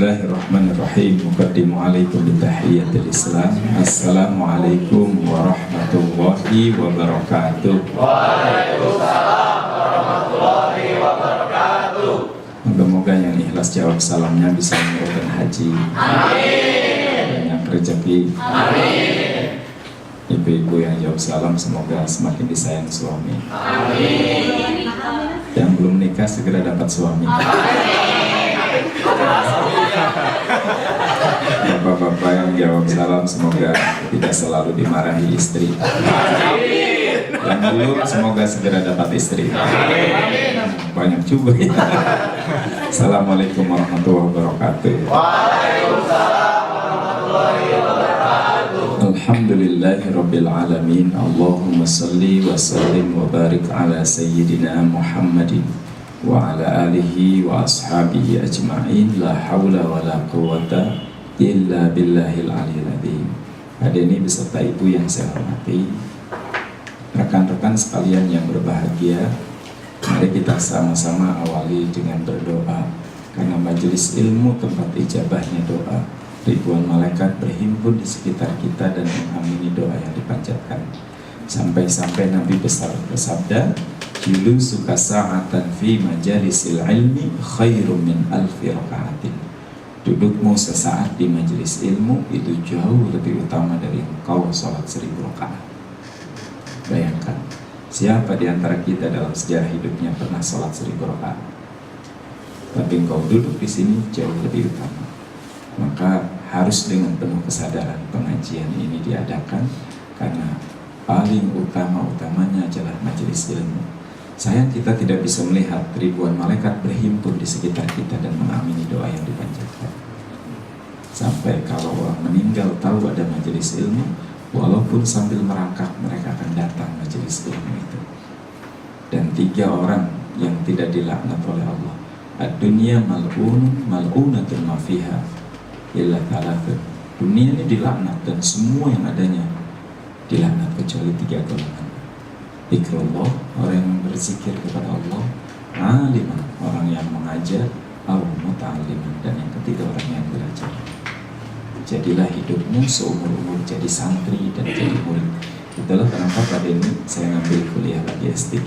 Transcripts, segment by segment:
Bismillahirrahmanirrahim. Muqaddimu alaikum bitahiyatil Islam. Assalamualaikum warahmatullahi wabarakatuh. Waalaikumsalam warahmatullahi wabarakatuh. Moga-moga yang ikhlas jawab salamnya bisa menurunkan haji. Amin. Banyak rezeki. Amin. Ibu-ibu yang jawab salam semoga semakin disayang suami. Amin. Yang belum nikah segera dapat suami. Bapak-bapak yang jawab salam semoga tidak selalu dimarahi istri. Yang belum semoga segera dapat istri. Banyak juga ya. Assalamualaikum warahmatullahi wabarakatuh. Waalaikumsalam warahmatullahi wabarakatuh. Alhamdulillahirabbil alamin. Allahumma shalli wa sallim wa barik ala sayyidina Muhammadin wa ala alihi wa ashabihi ajma'in. La hawla wa la quwwata illa billahil aliyil adzim. Hadirin beserta ibu yang saya hormati, rekan-rekan sekalian yang berbahagia, mari kita sama-sama awali dengan berdoa, karena majelis ilmu tempat ijabahnya doa. Ribuan malaikat berhimpun di sekitar kita dan mengamini doa yang dipanjatkan. Sampai-sampai Nabi besar bersabda, "Julusuka sa'atan fi majalisil ilmi khairum min alfi raka'atin." Dudukmu sesaat di majelis ilmu itu jauh lebih utama dari engkau sholat 1000 rakaat. Bayangkan, siapa di antara kita dalam sejarah hidupnya pernah sholat 1000 rakaat? Tapi engkau duduk di sini jauh lebih utama. Maka harus dengan penuh kesadaran pengajian ini diadakan, karena paling utama-utamanya adalah majelis ilmu. Sayang kita tidak bisa melihat ribuan malaikat berhimpun di sekitar kita dan mengamini doa yang dipanjatkan. Sampai kalau orang meninggal tahu ada majelis ilmu, walaupun sambil merangkak mereka akan datang majelis ilmu itu. Dan 3 orang yang tidak dilaknat oleh Allah, ad-dunya mal'unatun ma fiha illa thalathun. Dunia ini dilaknat dan semua yang adanya dilaknat kecuali 3 golongan. Zikrullah, orang yang berzikir kepada Allah, aliman, orang yang mengajar, au muta'alliman, dan yang ketiga orang yang belajar. Jadilah hidupmu seumur-umur jadi santri dan jadi murid. Itulah kenapa pada ini saya ngambil kuliah lagi S3.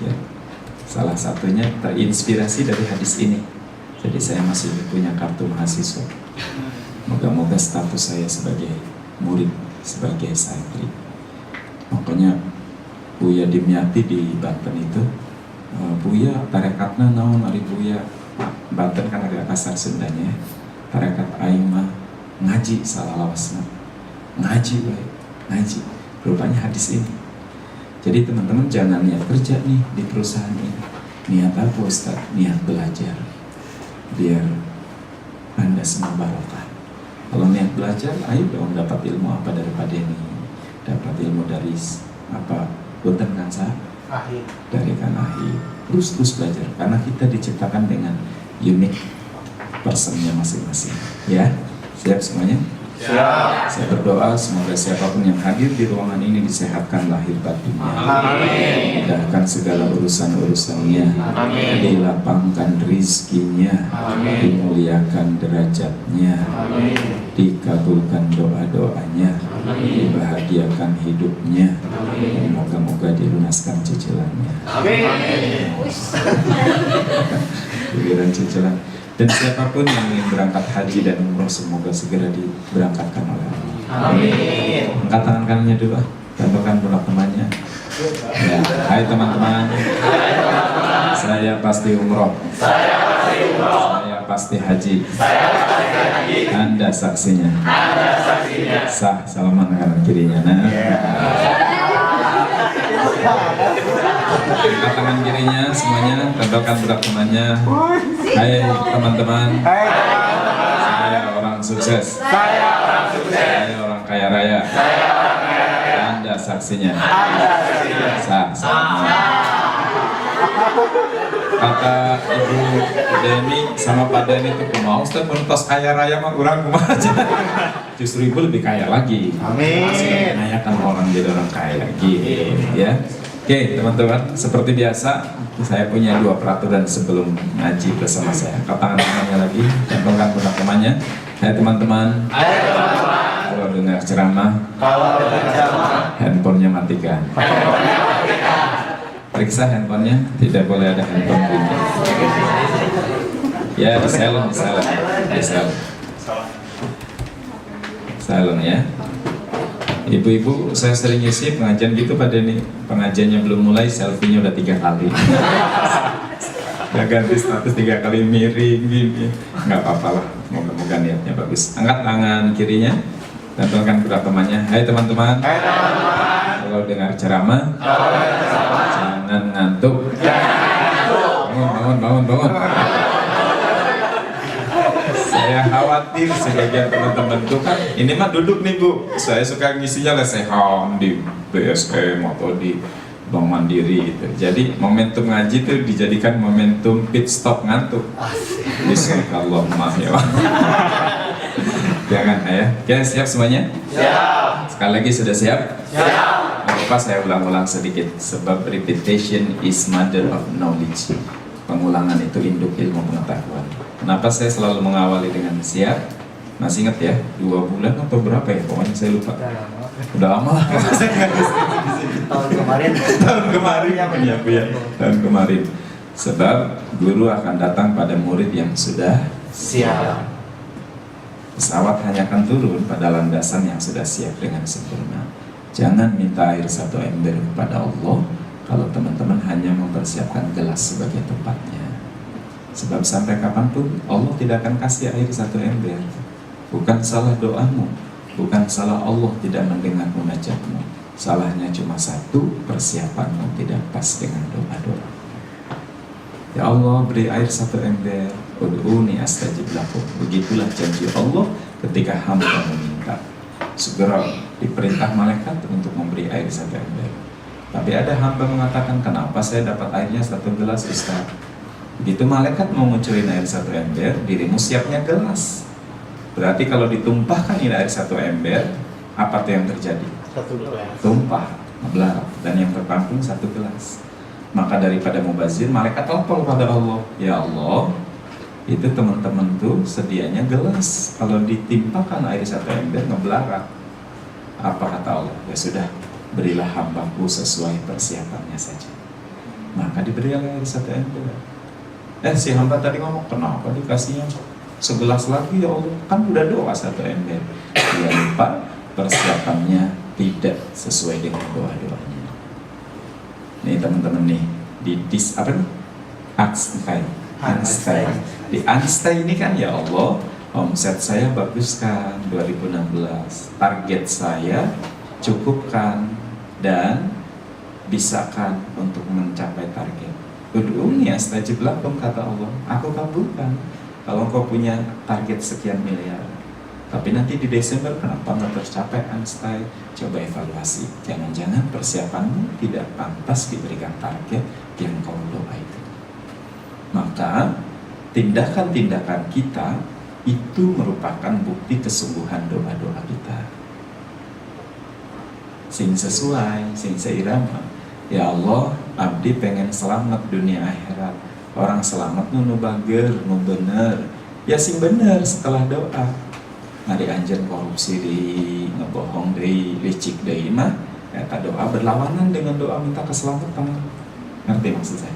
Salah satunya terinspirasi dari hadis ini. Jadi saya masih punya kartu mahasiswa. Moga-moga status saya sebagai murid, sebagai santri. Makanya Buya Dimyati di Banten itu, Buya tarekatna naon ari Buya, Banten kan agak kasar Sundanya, tarekat aing mah ngaji salalawasna, ngaji baik, ngaji. Rupanya hadis ini. Jadi teman-teman jangan niat kerja nih di perusahaan ini. Niat apa Ustaz? Niat belajar, biar Anda semua barokah. Kalau niat belajar, ayo dong dapat ilmu apa daripada ini. Dapat ilmu dari apa? Punten kan sah? Akhir. Dari kan akhir. Terus belajar, karena kita diciptakan dengan unik personnya masing-masing. Ya, siap semuanya? Siap. Saya berdoa semoga siapapun yang hadir di ruangan ini disehatkan lahir batinnya. Amin. Dimudahkan segala urusan-urusannya. Amin. Dilapangkan rizkinya. Amin. Dimuliakan derajatnya. Amin. Dikabulkan doa-doanya. Amin. Dibahagiakan hidupnya. Amin. Moga-moga dilunaskan cicilannya. Amin. Giliran cicilan. Dan siapapun yang ingin berangkat haji dan umroh semoga segera diberangkatkan oleh Allah. Amin. Angkat tangan kanannya dulu, tambahkan bola temannya. Ya, hai teman-teman. Saya pasti umroh. Saya pasti haji. Anda saksinya. Sah, salaman kanan kirinya. Nah. Angkat tangan kirinya semuanya, tandalkan berak temannya. Hai teman-teman. Saya orang sukses. Saya orang kaya raya. Anda saksinya. Sah, salaman. Kata Ibu Deni sama Pak Deni itu kumaha Ustaz mentos kaya raya mah kurang kumaha aja. Justru Ibu lebih kaya lagi. Amin. Mengayakan orang jadi orang kaya gitu ya. Oke teman-teman, seperti biasa saya punya 2 peraturan sebelum ngaji bersama saya. Angkat tangan lagi, tempelkan pundak temannya. Hai teman-teman, kalau dengar ceramah, handphonenya matikan. Periksa handphonenya, tidak boleh ada handphone bunyi. Ya, di silent ya. Ibu-ibu, saya sering isi pengajian gitu pada ini. Pengajiannya belum mulai, selfie-nya udah 3 kali. Ya ganti status 3 kali miring gini. Nggak apa-apa lah, moga-moga niatnya bagus. Angkat tangan kirinya, tempelkan kedua temannya. Hai teman-teman. Kalau dengar ceramah, jangan ngantuk. Bangun. Saya khawatir sebagian teman-teman tuh kan, ini mah duduk nih Bu. Saya suka ngisinya lesehan di BSM atau di Bank Mandiri gitu. Jadi momentum ngaji itu dijadikan momentum pit stop ngantuk. Bismillahirrahmanirrahim ya. Jangan ya. Oke, siap semuanya? Siap. Sekali lagi sudah siap? Siap. Apa saya ulang-ulang sedikit, sebab repetition is mother of knowledge. Pengulangan itu induk ilmu pengetahuan. Kenapa saya selalu mengawali dengan siap? Masih ingat ya? 2 bulan atau berapa ya? Pokoknya saya lupa. Udah lama lah. Tahun kemarin ya tahun kemarin. Sebab guru akan datang pada murid yang sudah siap. Pesawat hanya akan turun pada landasan yang sudah siap dengan sempurna. Jangan minta air 1 ember kepada Allah kalau teman-teman hanya mempersiapkan gelas sebagai tempatnya. Sebab sampai kapanpun Allah tidak akan kasih air 1 ember. Bukan salah doamu, bukan salah Allah tidak mendengar munajatmu. Salahnya cuma satu, persiapanmu tidak pas dengan doa-doa. Ya Allah, beri air 1 ember. Ud'uni astajib lakum. Begitulah janji Allah ketika hamba meminta. Segera diperintah malaikat untuk memberi air 1 ember. Tapi ada hamba mengatakan, kenapa saya dapat airnya 1 gelas Ustaz? Begitu malaikat mau ngucurin air 1 ember, dirimu siapnya gelas. Berarti kalau ditumpahkan ini air 1 ember, apa tuh yang terjadi? 1 gelas. Tumpah, ngeblarak, dan yang terpampung 1 gelas. Maka daripada mubazir, malaikat telepon pada Allah, ya Allah, itu teman-teman tuh sedianya gelas. Kalau ditimpahkan air 1 ember, ngeblarak. Apa kata Allah? Ya sudah, berilah hambaku sesuai persiapannya saja. Maka diberilah air 1 ember. Si hamba tadi ngomong, kenapa dikasihnya segelas lagi ya Allah? Kan udah doa 1 ember. Dia lupa persiapannya tidak sesuai dengan doa-doanya. Nih teman-teman nih, di Einstein. Di Einstein ini kan ya Allah, omset saya bagus kan 2016. Target saya cukupkan dan bisa kan untuk mencapai target. Ud'uni astajib lakum, kata Allah, aku kabulkan kalau engkau punya target sekian miliar. Tapi nanti di Desember kenapa nggak tercapai Einstein? Coba evaluasi. Jangan-jangan persiapanmu tidak pantas diberikan target yang kau doa itu. Maka tindakan-tindakan kita itu merupakan bukti kesungguhan doa-doa kita. Sing sesuai, sing seirama. Ya Allah, abdi pengen selamat dunia akhirat. Orang selamat nu bager, nu bener. Ya sing bener setelah doa. Ngari anjeun korupsi deui, ngebohong deui, licik deui mah eta doa berlawanan dengan doa minta keselamatan. Ngerti maksud saya?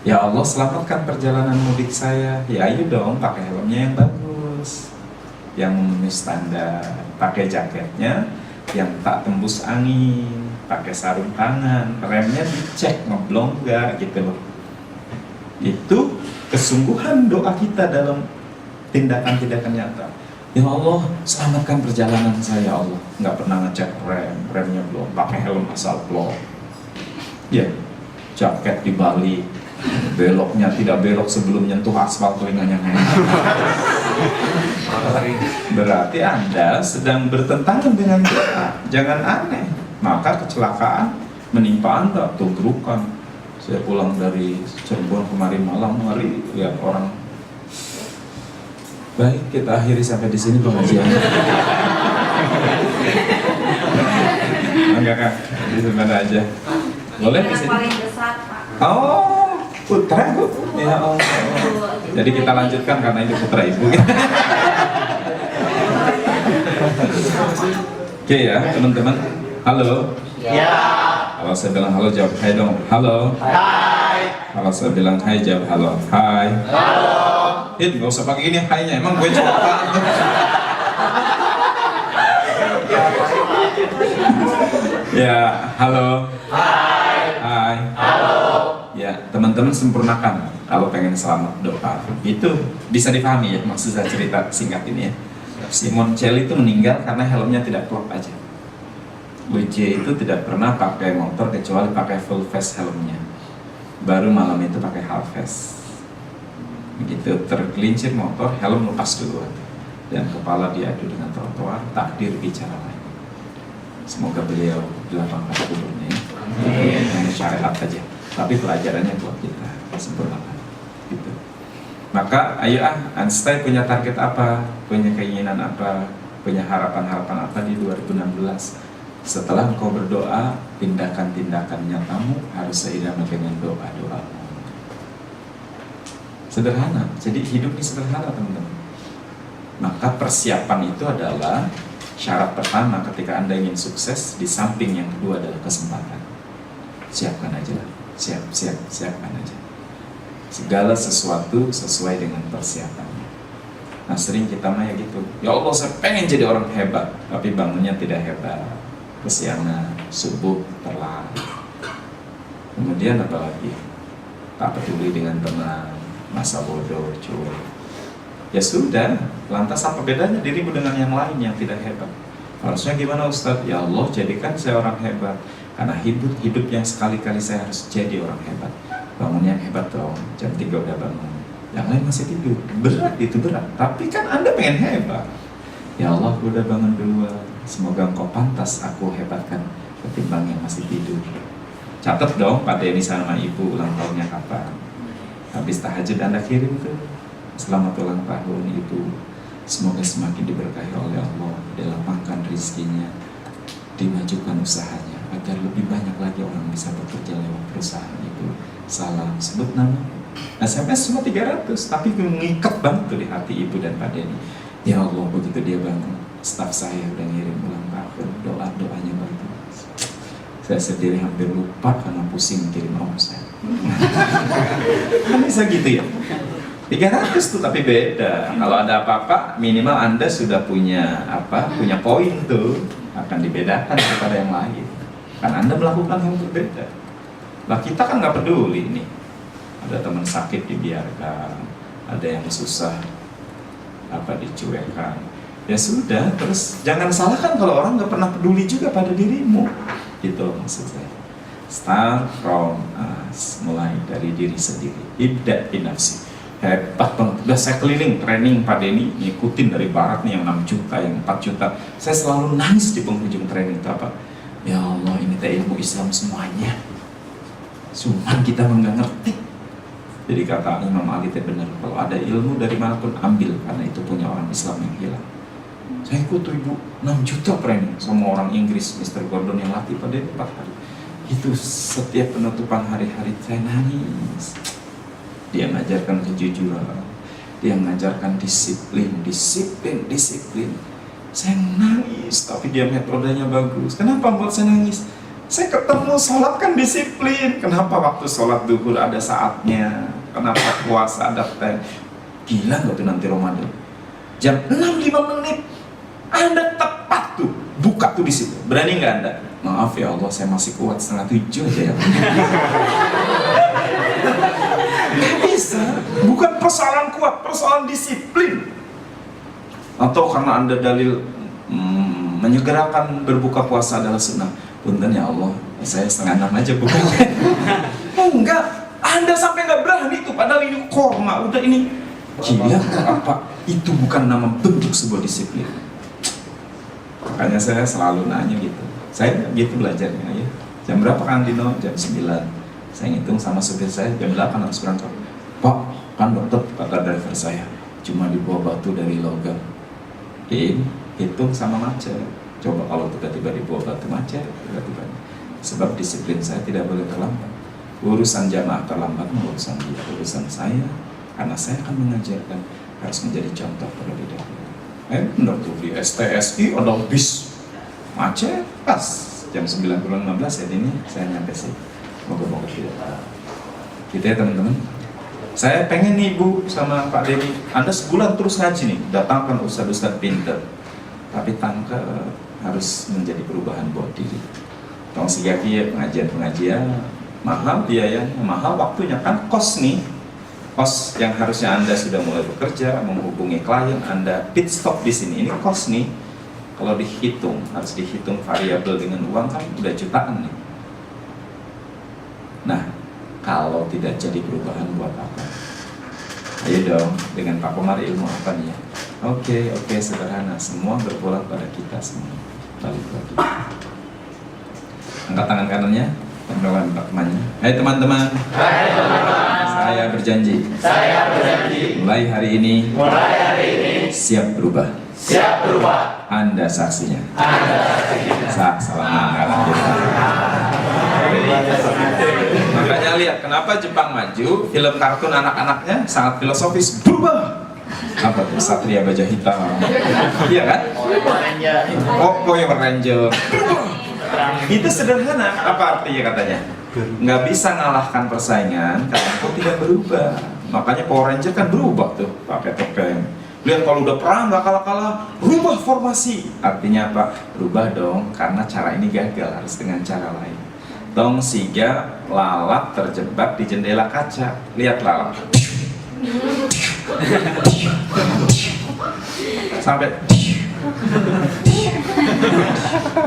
Ya Allah, selamatkan perjalanan mudik saya. Ya ayo dong, pakai helmnya yang bagus, yang memenuhi standar, pakai jaketnya yang tak tembus angin, pakai sarung tangan, remnya dicek ngeblong enggak gitu loh. Itu kesungguhan doa kita dalam tindakan-tindakan nyata. Ya Allah, selamatkan perjalanan saya ya Allah. Nggak pernah ngecek remnya belum, pakai helm asal plong. Ya, jaket dibalik, beloknya tidak belok sebelum nyentuh aspal, telinganya nengok. Berarti Anda sedang bertentangan dengan doa. Jangan aneh, maka kecelakaan menimpa Anda, tugrukan. Saya pulang dari Cirebon kemarin malam, hari lihat orang. Baik, kita akhiri sampai di sini pengajiannya. Enggak Kak, di mana aja. Boleh di sini. Yang paling besar Pak. Oh, putra Bu. Ya Allah. Jadi kita lanjutkan karena ini putra ibu. Oke ya teman-teman. Halo. Ya. Kalau saya bilang halo jawab hai dong. Halo. Hai. Kalau saya bilang hai jawab halo. Hai. Halo. Nggak usah pakai ini hai-nya. Emang gue cowok apaan? Ya, halo. Hai. Hai. Halo. Ya, teman-teman sempurnakan kalau pengen selamat doa. Itu bisa dipahami ya, maksud saya cerita singkat ini ya. Simon Cell itu meninggal karena helmnya tidak klop aja. WJ itu tidak pernah pakai motor kecuali pakai full face helmnya. Baru malam itu pakai half face. Begitu tergelincir motor, helm lepas duluan. Dan kepala diadu dengan trotoar, takdir bicara lain. Semoga beliau dilapangkan kuburnya. Ini syariat aja. Tapi pelajarannya buat kita sempurnakan. Gitu. Maka ayo Einstein punya target apa, punya keinginan apa, punya harapan-harapan apa di 2016. Setelah engkau berdoa, tindakan-tindakan nyatamu harus seirama dengan doa-doamu. Sederhana, jadi hidup ini sederhana teman-teman. Maka persiapan itu adalah syarat pertama ketika Anda ingin sukses. Di samping yang kedua adalah kesempatan. Siapkan aja lah, siapkan aja. Segala sesuatu sesuai dengan persiapannya. Nah sering kita mah ya gitu, ya Allah saya pengen jadi orang hebat, tapi bangunnya tidak hebat, kesiangan, subuh telat. Kemudian apa lagi? Tak peduli dengan teman, masa bodoh, cuek. Ya sudah, lantas apa bedanya dirimu dengan yang lain yang tidak hebat? Harusnya gimana Ustadz? Ya Allah jadikan saya orang hebat. Karena hidup yang sekali-kali saya harus jadi orang hebat. Bangunnya yang hebat dong, jam 3 udah bangun. Yang lain masih tidur, berat itu berat. Tapi kan Anda pengen hebat. Ya Allah aku udah bangun duluan. Semoga engkau pantas aku hebatkan ketimbang yang masih tidur. Catat dong Pak Denny sama Ibu ulang tahunnya kapan. Habis tahajud Anda kirim tuh, selamat ulang tahun Ibu. Semoga semakin diberkahi oleh Allah, dilapangkan rezekinya, dimajukan usahanya, agar lebih banyak lagi orang bisa bekerja lewat perusahaan Ibu. Salam, sebut nama. SMS cuma 300, tapi mengikat banget tuh di hati Ibu dan Pak Denny. Ya Allah, begitu dia bangun, staf saya udah ngirim ulang tahun, doa-doanya bagus. Saya sendiri hampir lupa karena pusing kirim omset. Kan bisa gitu ya? 300 tuh, tapi beda. Kalau ada apa-apa, minimal Anda sudah punya punya poin tuh, akan dibedakan daripada yang lain. Kan Anda melakukan yang berbeda. Lah kita kan nggak peduli nih. Ada teman sakit dibiarkan, ada yang susah dicuekkan. Ya sudah, terus jangan salahkan kalau orang nggak pernah peduli juga pada dirimu. Gitu maksud saya. Start from us, mulai dari diri sendiri. Ibda binafsi. Hebat banget, udah saya keliling training Pak Denny, ngikutin dari barat nih yang 6 juta, yang 4 juta. Saya selalu nangis di penghujung training itu apa? Ya Allah, ini teh ilmu Islam semuanya. Cuman kita nggak ngerti. Jadi kata Imam Ali teh benar, kalau ada ilmu dari manapun ambil, karena itu punya orang Islam yang hilang. Saya ikut tuh Ibu, 6 juta training sama orang Inggris, Mr. Gordon yang latih Pak Denny 4 hari. Itu setiap penutupan hari-hari saya nangis. Dia mengajarkan kejujuran, dia mengajarkan disiplin. Saya nangis, tapi dia metodenya bagus. Kenapa buat saya nangis? Saya ketemu sholat kan disiplin. Kenapa waktu sholat duhur ada saatnya? Kenapa puasa ada time? Gila nggak tuh nanti Ramadan? Jam 6:05 Anda tepat tuh, buka tuh di situ. Berani nggak Anda? Maaf ya Allah, saya masih kuat 6:30 aja ya. Gak bisa, bukan persoalan kuat, persoalan disiplin. Atau karena Anda dalil menyegerakan berbuka puasa adalah sunnah. Punten ya Allah, saya 5:30 aja bukanya. Enggak, Anda sampai nggak berani tuh, padahal ini korma, udah ini. Gila apa? Itu bukan nama bentuk sebuah disiplin. Makanya saya selalu nanya gitu. Saya gitu belajarnya ya. Jam berapa kan Dino? Jam 9. Saya ngitung sama supir saya, jam 8 harus berangkat. Pak, kan dokter kata driver saya cuma dibawa batu dari logam. Hitung sama macet. Coba kalau tiba-tiba dibawa batu macet, tiba-tiba. Sebab disiplin saya tidak boleh terlambat. Urusan jamaah terlambat, urusan dia, urusan saya karena saya akan mengajarkan harus menjadi contoh terlebih dahulu. Benar tuh di STSI ada bis macet pas jam 9:15 ya ini saya nyampe sih. Moga-moga tidak. Gitu ya teman-teman. Saya pengen nih Bu sama Pak Dedi, Anda sebulan terus ngaji nih, datangkan ustadz-ustadz pinter, tapi tangka harus menjadi perubahan buat diri. Tong sigaki pengajian mahal biayanya, mahal waktunya kan kos nih, kos yang harusnya Anda sudah mulai bekerja, menghubungi klien, Anda pit stop di sini, ini kos nih. Kalau dihitung, harus dihitung variabel dengan uang kan udah jutaan nih. Nah, kalau tidak jadi perubahan buat apa? Ayo dong, dengan Pak Komar ilmu apa nih ya? Oke, sederhana. Semua berpulang pada kita semua. Balik lagi. Angkat tangan kanannya, tempelkan Pak temannya. Hai teman-teman. Saya berjanji. Mulai hari ini. Siap berubah. Anda saksinya. Salaman kanan kita. Makanya lihat kenapa Jepang maju, film kartun anak-anaknya sangat filosofis, berubah. Apa tuh? Satria Baja Hitam. Iya kan? Power Ranger. Itu sederhana. Apa artinya katanya? Nggak bisa ngalahkan persaingan karena kau tidak berubah. Makanya Power Ranger kan berubah tuh, pakai topeng. Lihat kalau udah perang nggak kalah-kalah, rubah formasi. Artinya apa? Berubah dong, karena cara ini gagal, harus dengan cara lain. Tong siga lalat terjebak di jendela kaca. Lihat lalat. Sampai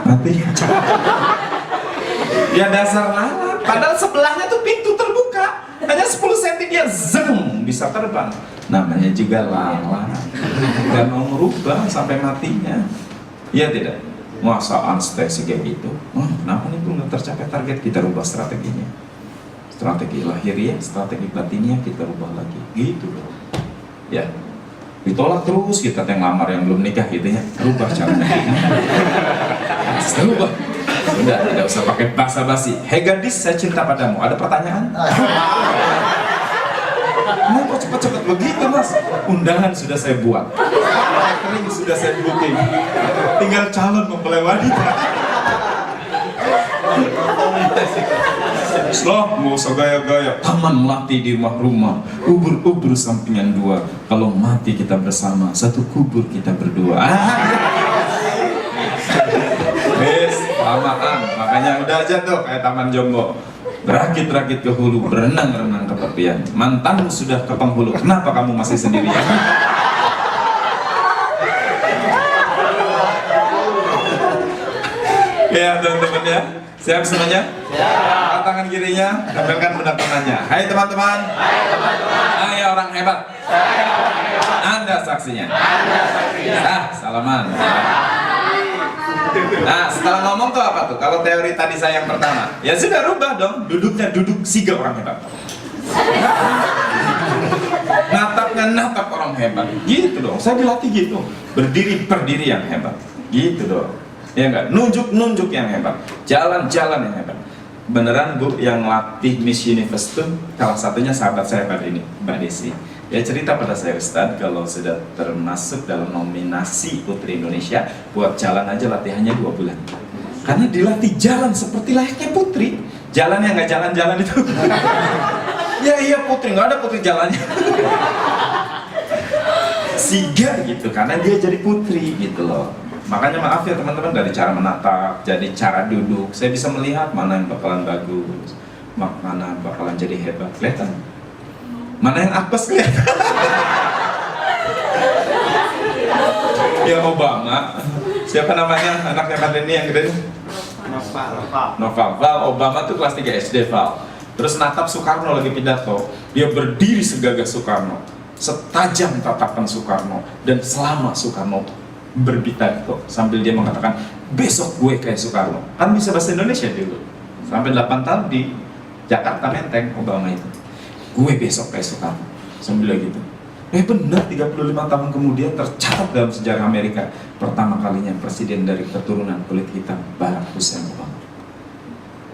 mati. Ya dasar lalat. Padahal sebelahnya tuh pintu terbuka. Hanya 10 cm dia zeng bisa terbang. Namanya juga lalat. Gak mau merubah sampai matinya. Iya tidak? Masa anestesi kayak gitu? Kenapa nih belum tercapai target? Kita rubah strateginya. Strategi lahiriah, strategi batinnya kita rubah lagi. Gitu loh. Ya. Ditolak terus kita yang lamar yang belum nikah gitu ya. Rubah caranya. Rubah. Sudah, tidak usah pakai basa-basi. Hei gadis, saya cinta padamu. Ada pertanyaan? Kenapa cepat-cepat begitu mas? Undangan sudah saya buat, catering sudah saya booking, tinggal calon mempelai wanita. Slow, mau usah gaya-gaya. Taman melati di rumah-rumah, ubur-ubur sampingan dua. Kalau mati kita bersama, satu kubur kita berdua. Wes, lamaan. Makanya udah aja tuh kayak Taman Jombo. Berakit-rakit ke hulu, berenang-renang ke tepian. Mantanmu sudah ke penghulu, kenapa kamu masih sendirian? Ya teman-teman ya, siap semuanya? Siap. Tangan kirinya, tempelkan benak tangannya. Hai teman-teman. Saya orang hebat. Anda saksinya. Salaman. Nah, setelah ngomong tuh apa tuh? Kalau teori tadi saya yang pertama, ya sudah rubah dong. Duduknya duduk siga orang hebat. Natapnya natap orang hebat. Gitu dong. Saya dilatih gitu. Berdiri yang hebat. Gitu dong. Ya enggak? Nunjuk yang hebat. Jalan yang hebat. Beneran Bu, yang latih Miss Universe tuh salah satunya sahabat saya pada ini, Mbak Desi. Ya cerita pada saya Ustadz, kalau sudah termasuk dalam nominasi Putri Indonesia, buat jalan aja latihannya 2 bulan. Karena dilatih jalan seperti layaknya putri. Jalan yang nggak jalan-jalan itu. Ya iya putri, nggak ada putri jalannya. Siga gitu, karena dia jadi putri gitu loh. Makanya maaf ya teman-teman, dari cara menatap, jadi cara duduk, saya bisa melihat mana yang bakalan bagus, mana bakalan jadi hebat, kelihatan. Mana yang apes kelihatan. Ya Obama, siapa namanya anaknya Pak Denny yang gede? Noval. Obama tuh kelas 3 SD Val. Terus natap Soekarno lagi pidato, dia berdiri segagah Soekarno, setajam tatapan Soekarno, dan selama Soekarno berpidato sambil dia mengatakan besok gue kayak Soekarno. Kan bisa bahasa Indonesia dulu. Sampai 8 tahun di Jakarta Menteng Obama itu. Gue besok kayak Soekarno. Sambil gitu. Benar 35 tahun kemudian tercatat dalam sejarah Amerika, pertama kalinya presiden dari keturunan kulit hitam, Barack Hussein Obama.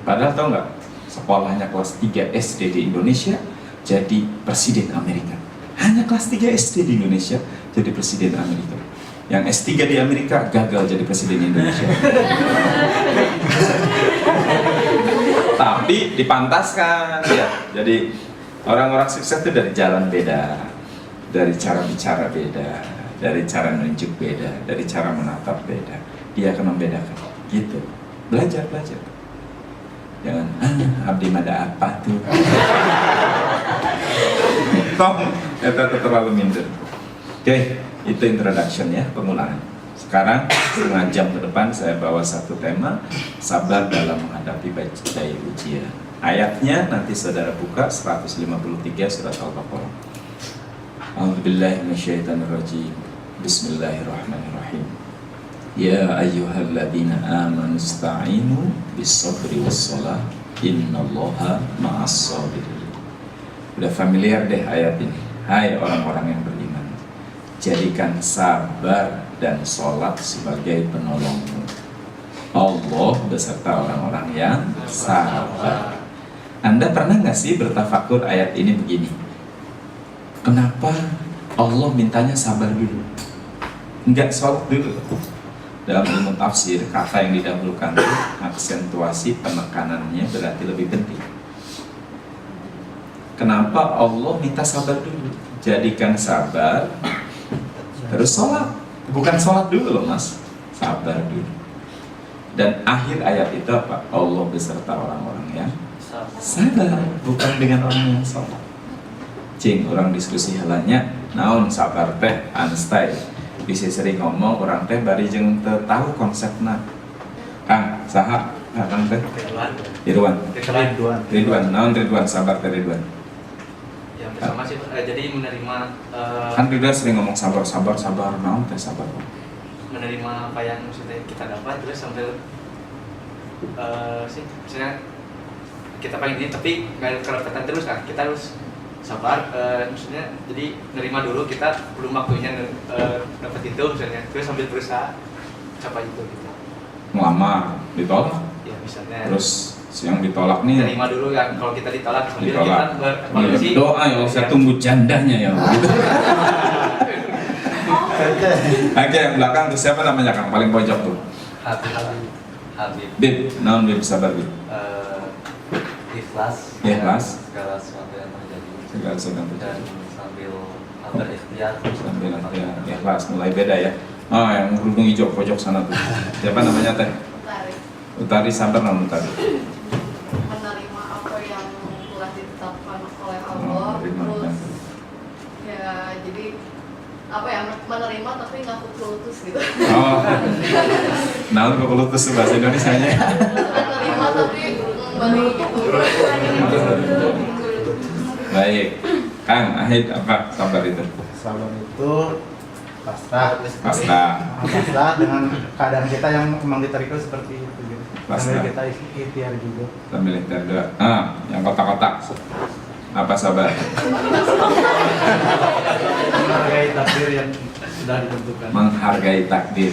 Padahal tau nggak, sekolahnya kelas 3 SD di Indonesia jadi presiden Amerika. hanya kelas 3 SD di Indonesia jadi presiden Amerika. Yang S3 di Amerika gagal jadi presiden Indonesia. Tapi dipantaskan ya. Jadi orang-orang sukses itu dari jalan beda, dari cara bicara beda, dari cara menunjuk beda, dari cara menatap beda. Dia akan membedakan. Gitu. Belajar. Jangan abdi mada apa tuh. Tong, itu terlalu minder. Oke, itu introduction ya, pengulangan. Sekarang setengah jam ke depan saya bawa satu tema, sabar dalam menghadapi badai ujian. Ayatnya nanti saudara buka 153 surat Al-Baqarah. A'udzubillahi minasyaitonirrajim. Bismillahirrahmanirrahim. Ya ayyuhalladzina amanu ista'inu bis-sabri was-shalah innallaha ma'as-sabirin. Udah familiar deh ayat ini. Hai orang-orang yang beriman, jadikan sabar dan sholat sebagai penolongmu. Allah beserta orang-orang yang sabar. Anda pernah nggak sih bertafakur ayat ini begini? Kenapa Allah mintanya sabar dulu? Enggak sholat dulu. Dalam ilmu tafsir, kata yang didahulukan itu aksentuasi penekanannya berarti lebih penting. Kenapa Allah minta sabar dulu? Jadikan sabar, terus sholat. Bukan sholat dulu loh mas, sabar dulu. Dan akhir ayat itu apa? Allah beserta orang-orang yang sabar, bukan dengan orang yang sholat. Cing, orang diskusi halanya, naon sabar teh, Einstein bisa sering ngomong orang teh bari jeung teu tahu konsepna. Kang, saha? Kang teh? Ridwan. Naon Ridwan? Sabar teh Ridwan. Sama sih, jadi menerima kan Ridwan sering ngomong sabar, naon teh sabar. Menerima apa yang maksudnya kita dapat terus sambil sih misalnya kita paling ini tapi nggak kerepetan terus kan, kita harus sabar, maksudnya jadi nerima dulu kita belum waktunya dapat itu misalnya, terus sambil berusaha capai itu gitu. Melamar ditolak ya misalnya, terus yang ditolak nih nerima dulu kan, kalau kita ditolak sambil ditolak. kita berevaluasi Doa ya saya tunggu jandanya ya gitu. Oke, yang belakang tuh siapa namanya Kang? Paling pojok tuh. Habib. Bib, naon Bib sabar Bib? Ikhlas. Ikhlas. Segala sesuatu yang terjadi. Segala sesuatu yang terjadi. Dan sambil berikhtiar. Sambil ikhlas, mulai beda ya. Oh, yang kerudung hijau pojok sana tuh. Siapa namanya teh? Utari sabar naon Utari? Menerima apa yang telah ditetapkan oleh Allah, terus ya jadi apa ya, menerima tapi nggak putus gitu. Oh, naon kepelutus tuh bahasa Indonesianya? Menerima tapi kembali gitu. Baik, Kang Ahid apa sabar itu? Sabar itu pasrah dengan keadaan kita yang memang diterima seperti itu gitu. Sambil kita ikhtiar juga. Sambil ikhtiar juga. Yang kotak-kotak. Apa sabar? Menghargai takdir yang sudah ditentukan. Menghargai takdir.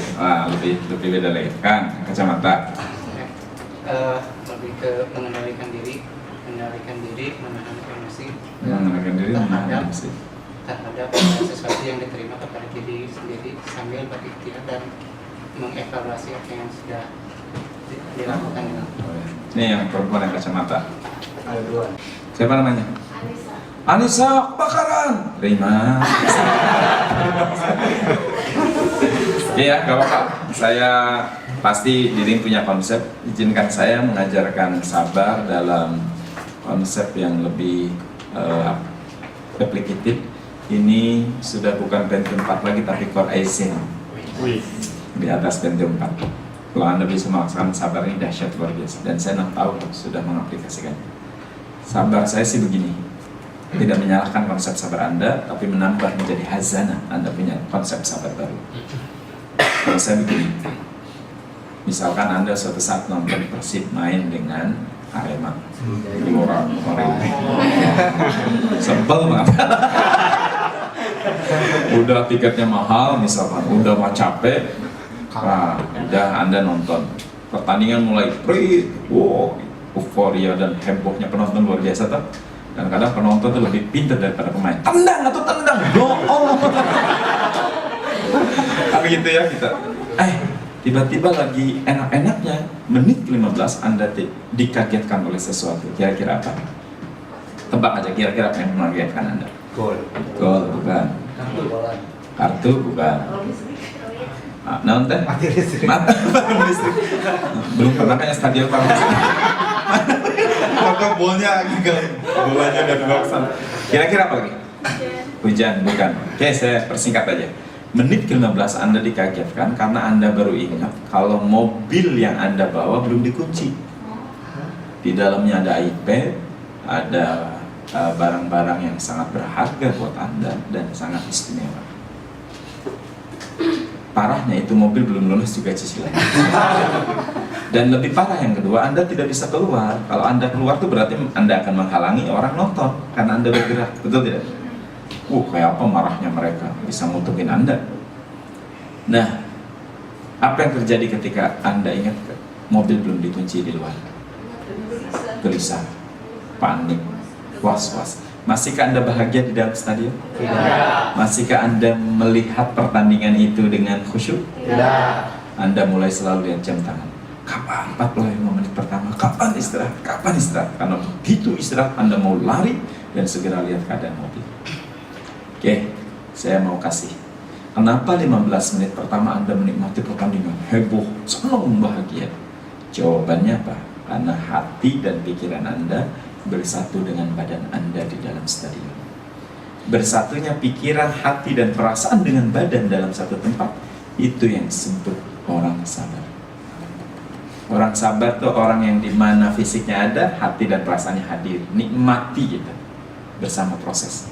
Lebih beda lagi. Kan kacamata. Lebih ke mengendalikan diri, menahan emosi Mengendalikan diri, menahan emosi terhadap sesuatu yang diterima kepada diri sendiri sambil berikhtiar dan mengevaluasi apa yang sudah dilakukan. Ini yang perempuan yang kacamata. Ada dua. Siapa namanya? Anissa Bakaran. Rima. Iya, gak apa-apa. Saya pasti diri punya konsep. Izinkan saya mengajarkan sabar dalam konsep yang lebih replikatif. Ini sudah bukan Pentium 4 lagi, tapi Core i7 di atas Pentium 4. Kalau Anda bisa melaksanakan sabar ini dahsyat luar biasa. Dan saya 6 tahun sudah mengaplikasikannya. Sabar saya sih begini, tidak menyalahkan konsep sabar Anda, tapi menambah menjadi hazanah Anda punya konsep sabar baru. Kalau saya begini, misalkan Anda suatu saat nonton Persib main dengan Arema, orang sebel banget. Udah tiketnya mahal, misalkan udah mau capek, udah Anda nonton pertandingan mulai wow, euforia dan hebohnya penonton luar biasa tuh. Dan kadang penonton tuh lebih pintar daripada pemain. Tendang atau tendang, bohong. Tapi gitu ya kita. Tiba-tiba lagi enak-enaknya menit ke-15 Anda dikagetkan oleh sesuatu. Kira-kira apa? Tebak aja kira-kira apa yang mengagetkan Anda? Gol bukan. Kartu bukan. Nonton? Mati listrik. Belum pernah kayak stadion Pak. Maka bolanya udah dibawa ke sana. Kira-kira apa lagi? Hujan bukan. Oke, saya persingkat aja. Menit ke-15 Anda dikagetkan karena Anda baru ingat kalau mobil yang Anda bawa belum dikunci. Di dalamnya ada iPad, ada barang-barang yang sangat berharga buat Anda dan sangat istimewa. Parahnya itu mobil belum lunas juga cicilan. Dan lebih parah yang kedua, Anda tidak bisa keluar. Kalau Anda keluar itu berarti Anda akan menghalangi orang nonton karena Anda bergerak, betul tidak? Kayak apa marahnya mereka, bisa ngutukin Anda. Nah, apa yang terjadi ketika Anda ingat mobil belum dikunci di luar? Gelisah, panik, was-was. Masihkah Anda bahagia di dalam stadion? Tidak. Masihkah Anda melihat pertandingan itu dengan khusyuk? Tidak. Anda mulai selalu lihat jam tangan. Kapan 45 menit pertama? Kapan istirahat? Kapan istirahat? Karena begitu istirahat Anda mau lari dan segera lihat keadaan mobil. Oke, saya mau kasih. Kenapa 15 menit pertama Anda menikmati pertandingan? Heboh, senang, bahagia. Jawabannya apa? Karena hati dan pikiran Anda bersatu dengan badan Anda di dalam stadion. Bersatunya pikiran, hati, dan perasaan dengan badan dalam satu tempat, itu yang disebut orang sabar. Orang sabar tuh orang yang dimana fisiknya ada, hati dan perasaannya hadir. Nikmati gitu, bersama proses.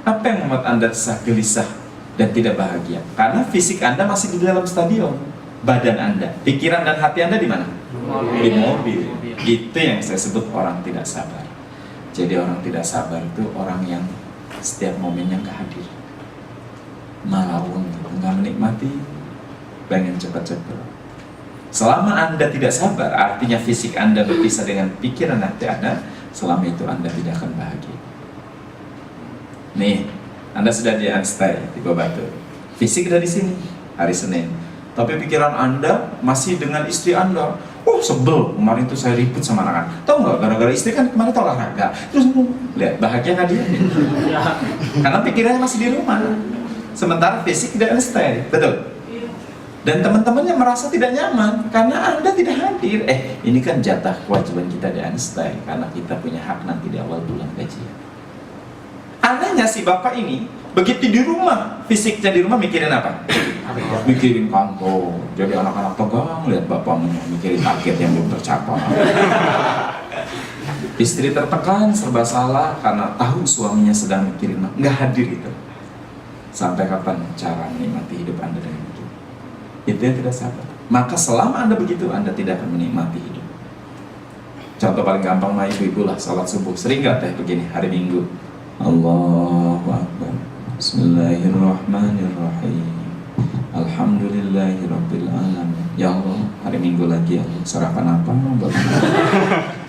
Apa yang membuat Anda gelisah dan tidak bahagia? Karena fisik Anda masih di dalam stadion, badan Anda, pikiran dan hati Anda di mana? Di mobil. Itu yang saya sebut orang tidak sabar. Jadi orang tidak sabar itu orang yang setiap momennya nggak hadir, malaung, nggak menikmati, pengen cepat-cepat. Selama Anda tidak sabar, artinya fisik Anda berpisah dengan pikiran hati Anda. Selama itu Anda tidak akan bahagia. Nih, Anda sudah di Einstein di Batu. Fisik ada di sini hari Senin, tapi pikiran Anda masih dengan istri Anda. Sebel, kemarin tuh saya ribut sama anak-anak. Tahu nggak, gara-gara istri kan kemarin tuh olahraga. Terus lihat, bahagia kan dia? Karena pikirannya masih di rumah. Sementara fisik tidak Einstein, betul? Dan teman-temannya merasa tidak nyaman karena Anda tidak hadir. Ini kan jatah kewajiban kita di Einstein karena kita punya hak nanti di awal bulan gajian. Anehnya si bapak ini begitu di rumah, fisiknya di rumah mikirin apa? Mikirin kantor. Jadi anak-anak tegang lihat bapaknya mikirin target yang belum tercapai. Istri tertekan, serba salah karena tahu suaminya sedang mikirin, nggak hadir itu. Sampai kapan cara menikmati hidup Anda dengan begitu? Itu yang tidak sabar. Maka selama Anda begitu, Anda tidak akan menikmati hidup. Contoh paling gampang mah ibu-ibu lah, salat subuh. Sering nggak teh begini hari Minggu? Allahu Akbar, Bismillahirrahmanirrahim, Alhamdulillahirabbil alamin. Ya Allah, hari Minggu lagi ya Allah, sarapan apa?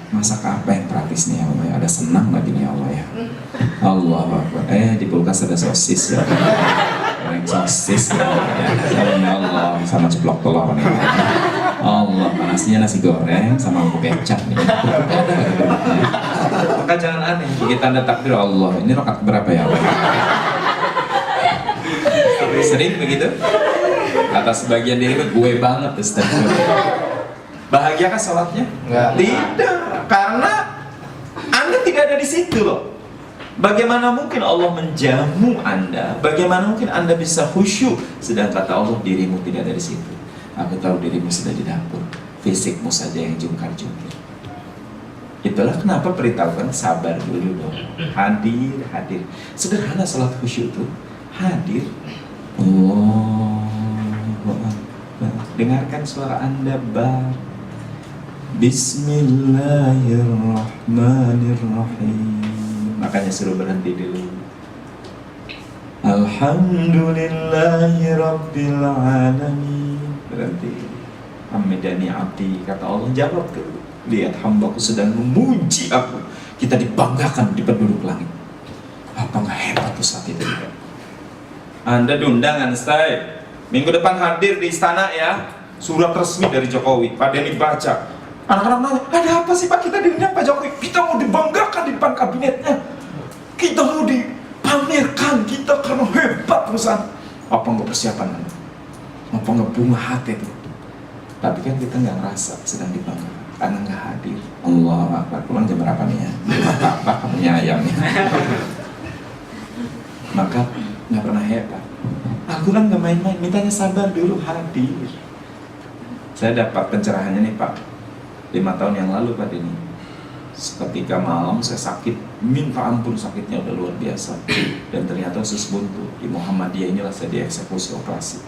Masak apa yang praktis nih ya Allah ya? Ada senang lagi nih ya Allah ya. Allahu Akbar. Di kulkas ada sosis ya. Goreng sosis ya Allah, sama ceplok telur nih. Allah, panasnya nasi goreng sama bumbu kecap nih. Maka jangan aneh, begitu Anda takbir Allah, ini rakaat berapa ya Allah? Sering begitu? Kata sebagian diri gue banget Ustaz. Bahagia kan sholatnya? Enggak. Tidak, karena Anda tidak ada di situ loh. Bagaimana mungkin Allah menjamu Anda? Bagaimana mungkin Anda bisa khusyuk? Sedang kata Allah, dirimu tidak ada di situ. Aku tahu dirimu sudah di dapur, fisikmu saja yang jungkar-jungkir. Itulah kenapa beritahukan sabar dulu dong. Hadir. Sederhana sholat khusyuk itu. Hadir. Dengarkan suara Anda Bismillahirrahmanirrahim. Makanya suruh berhenti dulu. Alhamdulillahirabbil alamin. Berhenti. Hamidani abdi, kata Allah, jawab tuh. Lihat hambaku sedang memuji aku. kita dibanggakan di penduduk langit. Apa nggak hebat tuh saat itu? Anda diundang Ustaz, minggu depan hadir di istana ya, surat resmi dari Jokowi. Pak Denny baca, anak-anak nanya, ada apa sih Pak, kita diundang Pak Jokowi? Kita mau dibanggakan di depan kabinetnya, kita mau dipamerkan kita karena hebat perusahaan. Apa nggak persiapan Anda? Apa nggak bunga hati itu? Tapi kan kita nggak ngerasa sedang dibanggakan karena nggak hadir. Allah Akbar. Pulang jam berapa nih ya? Apa kamunya ayam nih? Maka nggak pernah hebat. Al-Quran nggak main-main, mintanya sabar dulu, hadir. Saya dapat pencerahannya nih Pak 5 tahun yang lalu Pak ini. Ketika malam saya sakit, minta ampun sakitnya udah luar biasa. Dan ternyata usus buntu. Di Muhammadiyah inilah saya dieksekusi operasi.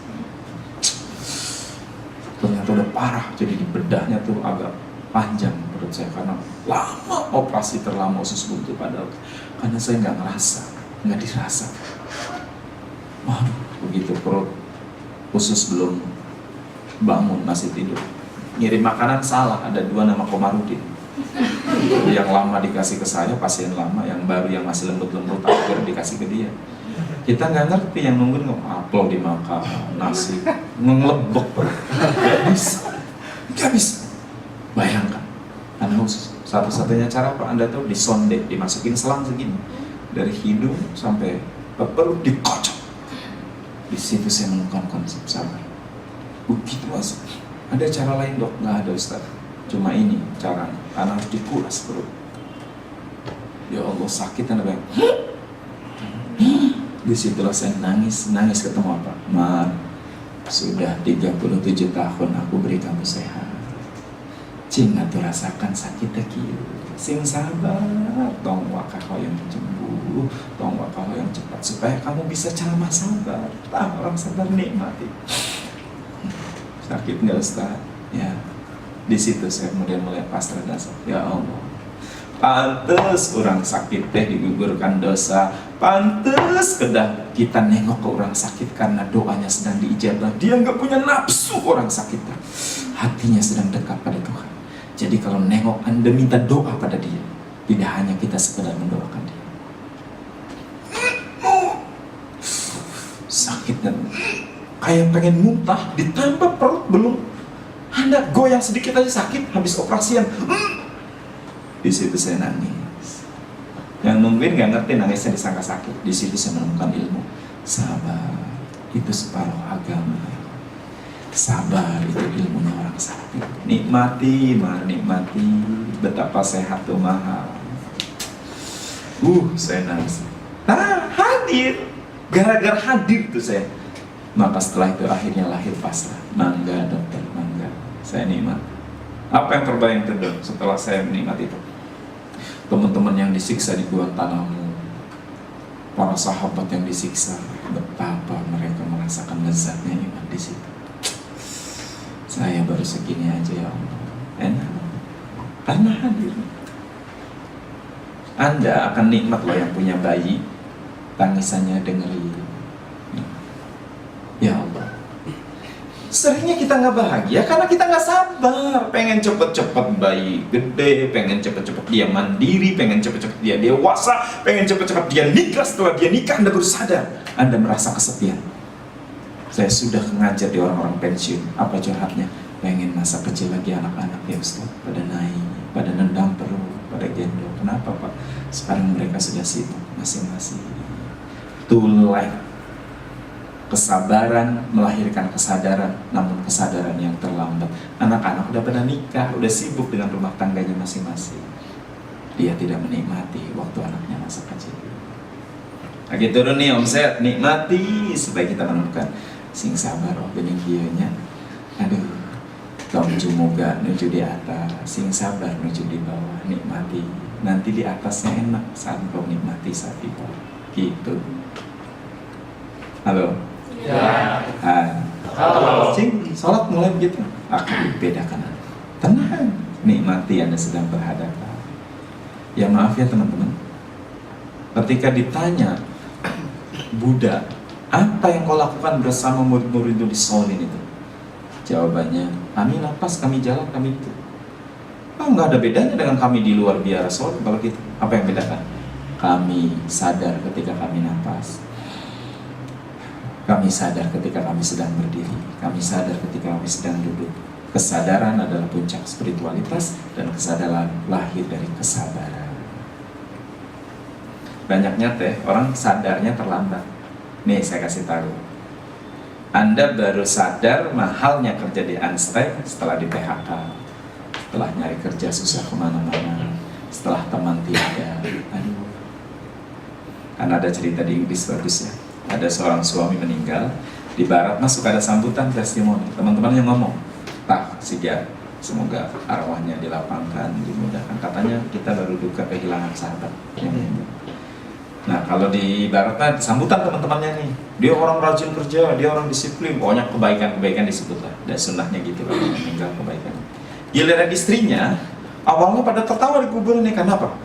Ternyata udah parah, jadi di bedahnya tuh agak panjang menurut saya karena lama, operasi terlama usus buntu padahal karena saya nggak ngerasa, nggak dirasa. Wah, begitu perut usus belum bangun masih tidur. Ngirim makanan salah, ada 2 nama Komarudin. Yang lama dikasih ke saya, pasien lama, yang baru yang masih lembut-lembut akhir dikasih ke dia. Kita nggak ngerti, yang nungguin apel dimakan, nasi ngelebek, nggak bisa. Bayangkan, karena satu-satunya cara Pak Anda tuh disonde, dimasukin selang segini dari hidung sampai ke perut dikocok. Di situ saya menemukan konsep sabar. Begitu masuk. Ada cara lain dok? Nggak ada Ustaz. Cuma ini caranya, karena harus dikuras perut. Ya Allah sakit Anda bayang. Disitulah saya nangis ketemu apa? Mar, sudah 37 tahun aku beri kamu sehat. Cing atuh rasakan sakit kieu. Sing sabar, tong wakah yang cembuh, tong wakah yang cepat supaya kamu bisa ceramah sabar. Orang sabar nikmati. Sakit nggak Ustaz? Ya. Di situ saya kemudian mulai pasrah dasar. Ya Allah, pantes orang sakit teh digugurkan dosa. Pantes kedah kita nengok ke orang sakit karena doanya sedang diijabah. Dia nggak punya nafsu orang sakit teh. Hatinya sedang dekat pada Tuhan. Jadi kalau nengok Anda minta doa pada dia, tidak hanya kita sekedar mendoakan dia. Sakit dan kayak pengen muntah, ditambah perut belum. Anda goyang sedikit aja sakit, habis operasian. Di situ saya nangis. Yang nungguin gak ngerti, nangisnya disangka sakit. Di situ saya menemukan ilmu. Sabar itu separuh agama. Sabar itu ilmunya orang sakti. Nikmati, nikmati. Betapa sehat tuh mahal. Saya nangis. Hadir. Gara-gara hadir tuh saya. Maka setelah itu akhirnya lahir pasrah. Mangga dokter, mangga. Saya nikmat. Apa yang terbayang tuh dok setelah saya menikmati itu? Teman-teman yang disiksa di Guantanamo, para sahabat yang disiksa, betapa mereka merasakan lezatnya iman di situ. Saya baru segini aja ya Allah. Enak. Karena hadir. Anda akan nikmat loh yang punya bayi, tangisannya dengerin. Ya Allah. Seringnya kita nggak bahagia karena kita nggak sabar. Pengen cepet-cepet bayi gede, pengen cepet-cepet dia mandiri, pengen cepet-cepet dia dewasa, pengen cepet-cepet dia nikah. Setelah dia nikah Anda baru sadar Anda merasa kesepian. Saya sudah ngajar di orang-orang pensiun. Apa curhatnya? Pengen masa kecil lagi anak-anak ya Ustaz. Pada naik, pada nendang perut, pada gendong. Kenapa Pak? Sekarang mereka sudah sibuk masing-masing. Tulai. Kesabaran melahirkan kesadaran, namun kesadaran yang terlambat. Anak-anak udah pada nikah, udah sibuk dengan rumah tangganya masing-masing. Dia tidak menikmati waktu anaknya masa kecil. Lagi turun nih omset, nikmati supaya kita menemukan sing sabar oh bening kieunya. Aduh, tong jumoga nuju di atas, sing sabar nuju di bawah, nikmati. Nanti di atasnya enak saat kau nikmati saat di bawah. Gitu. Halo. Ya. Halo. Cing, sholat mulai begitu. Akan bedakan. Tenang, nikmati Anda sedang berhadapan. Ya maaf ya teman-teman. Ketika ditanya Buddha, apa yang kau lakukan bersama murid-murid di Shaolin itu? Jawabannya, kami napas, kami jalan, kami itu. Nggak ada bedanya dengan kami di luar biara Shaolin kalau gitu. Apa yang bedakan? Kami sadar ketika kami napas, kami sadar ketika kami sedang berdiri, kami sadar ketika kami sedang duduk. Kesadaran adalah puncak spiritualitas, dan kesadaran lahir dari kesabaran. Banyaknya orang sadarnya terlambat. Nih saya kasih tahu, Anda baru sadar mahalnya kerja di Einstein setelah di PHK, setelah nyari kerja susah kemana-mana, setelah teman tiada. Aduh, karena ada cerita di Inggris bagus ya. Ada seorang suami meninggal, di barat mas suka ada sambutan testimoni, teman-temannya ngomong, Siga, semoga arwahnya dilapangkan, dimudahkan. Katanya kita baru duka kehilangan sahabat yang meninggal. Nah kalau di barat sambutan teman-temannya nih, dia orang rajin kerja, dia orang disiplin, pokoknya kebaikan-kebaikan disebut lah. Dan sunnahnya gitu kalau meninggal kebaikan. Giliran istrinya, awalnya pada tertawa di kuburan nih, karena apa?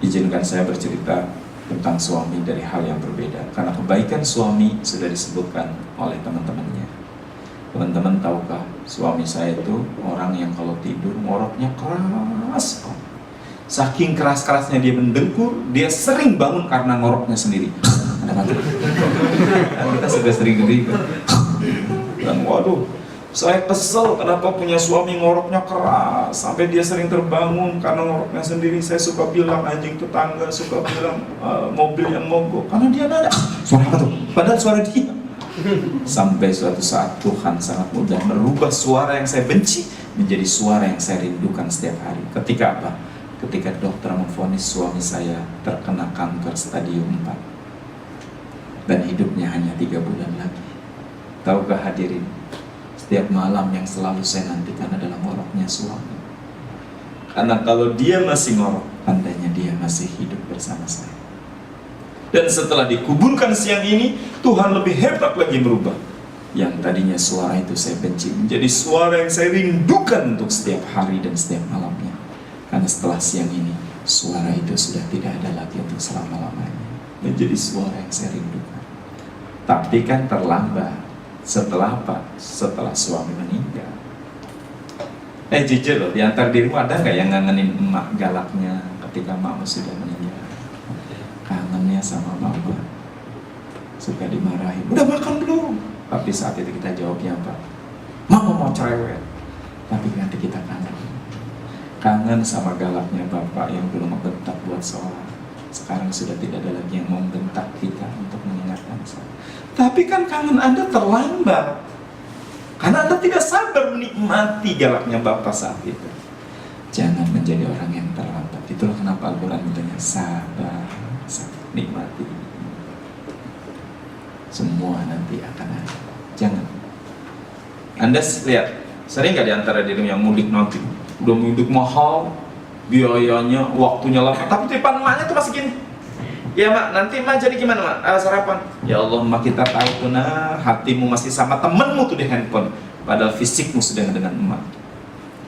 Izinkan saya bercerita tentang suami dari hal yang berbeda, karena kebaikan suami sudah disebutkan oleh teman-temannya. Teman-teman tahukah, suami saya itu orang yang kalau tidur ngoroknya keras. Saking keras-kerasnya dia mendengkur, dia sering bangun karena ngoroknya sendiri. Ada mati. Kita sudah sering gitu. Dan waduh, saya kesel kenapa punya suami ngoroknya keras sampai dia sering terbangun karena ngoroknya sendiri. Saya suka bilang anjing tetangga, suka bilang mobil yang mogok, karena dia nanya, suara apa tuh? Padahal suara dia. Sampai suatu saat Tuhan sangat mudah merubah suara yang saya benci menjadi suara yang saya rindukan setiap hari. Ketika apa? Ketika dokter memvonis suami saya terkena kanker stadium 4 dan hidupnya hanya 3 bulan lagi. Tahukah hadirin, setiap malam yang selalu saya nantikan adalah ngoroknya suami. Karena kalau dia masih ngorok, tandanya dia masih hidup bersama saya. Dan setelah dikuburkan siang ini, Tuhan lebih hebat lagi merubah. Yang tadinya suara itu saya benci menjadi suara yang saya rindukan untuk setiap hari dan setiap malamnya. Karena setelah siang ini, suara itu sudah tidak ada lagi untuk selama-lamanya. Menjadi suara yang saya rindukan. Tapi kan terlambat. Setelah apa? Setelah suami meninggal. Jujur loh, di antara dirimu ada nggak yang ngangenin emak galaknya ketika emakmu sudah meninggal? Kangennya sama mama, suka dimarahin, udah makan belum? Tapi saat itu kita jawabnya apa? Mama mau cerewet. Tapi nanti kita kangen sama galaknya bapak yang dulu membentak buat sholat. Sekarang sudah tidak ada lagi yang membentak kita untuk mengingatkan sholat. Tapi kan kangen Anda terlambat, karena Anda tidak sabar menikmati galaknya bapak saat itu. Jangan menjadi orang yang terlambat. Itulah kenapa Al-Quran bertanya sabar, nikmati. Semua nanti akan ada. Jangan. Anda lihat, sering gak diantara diri yang mudik nanti udah mudik mahal, biayanya, waktunya lama, tapi di depan emaknya tuh masih gini. Ya mak, nanti mak jadi gimana mak? Sarapan. Ya Allah mak, kita tahu tuh nah, hatimu masih sama temenmu tuh di handphone, padahal fisikmu sedang dengan emak.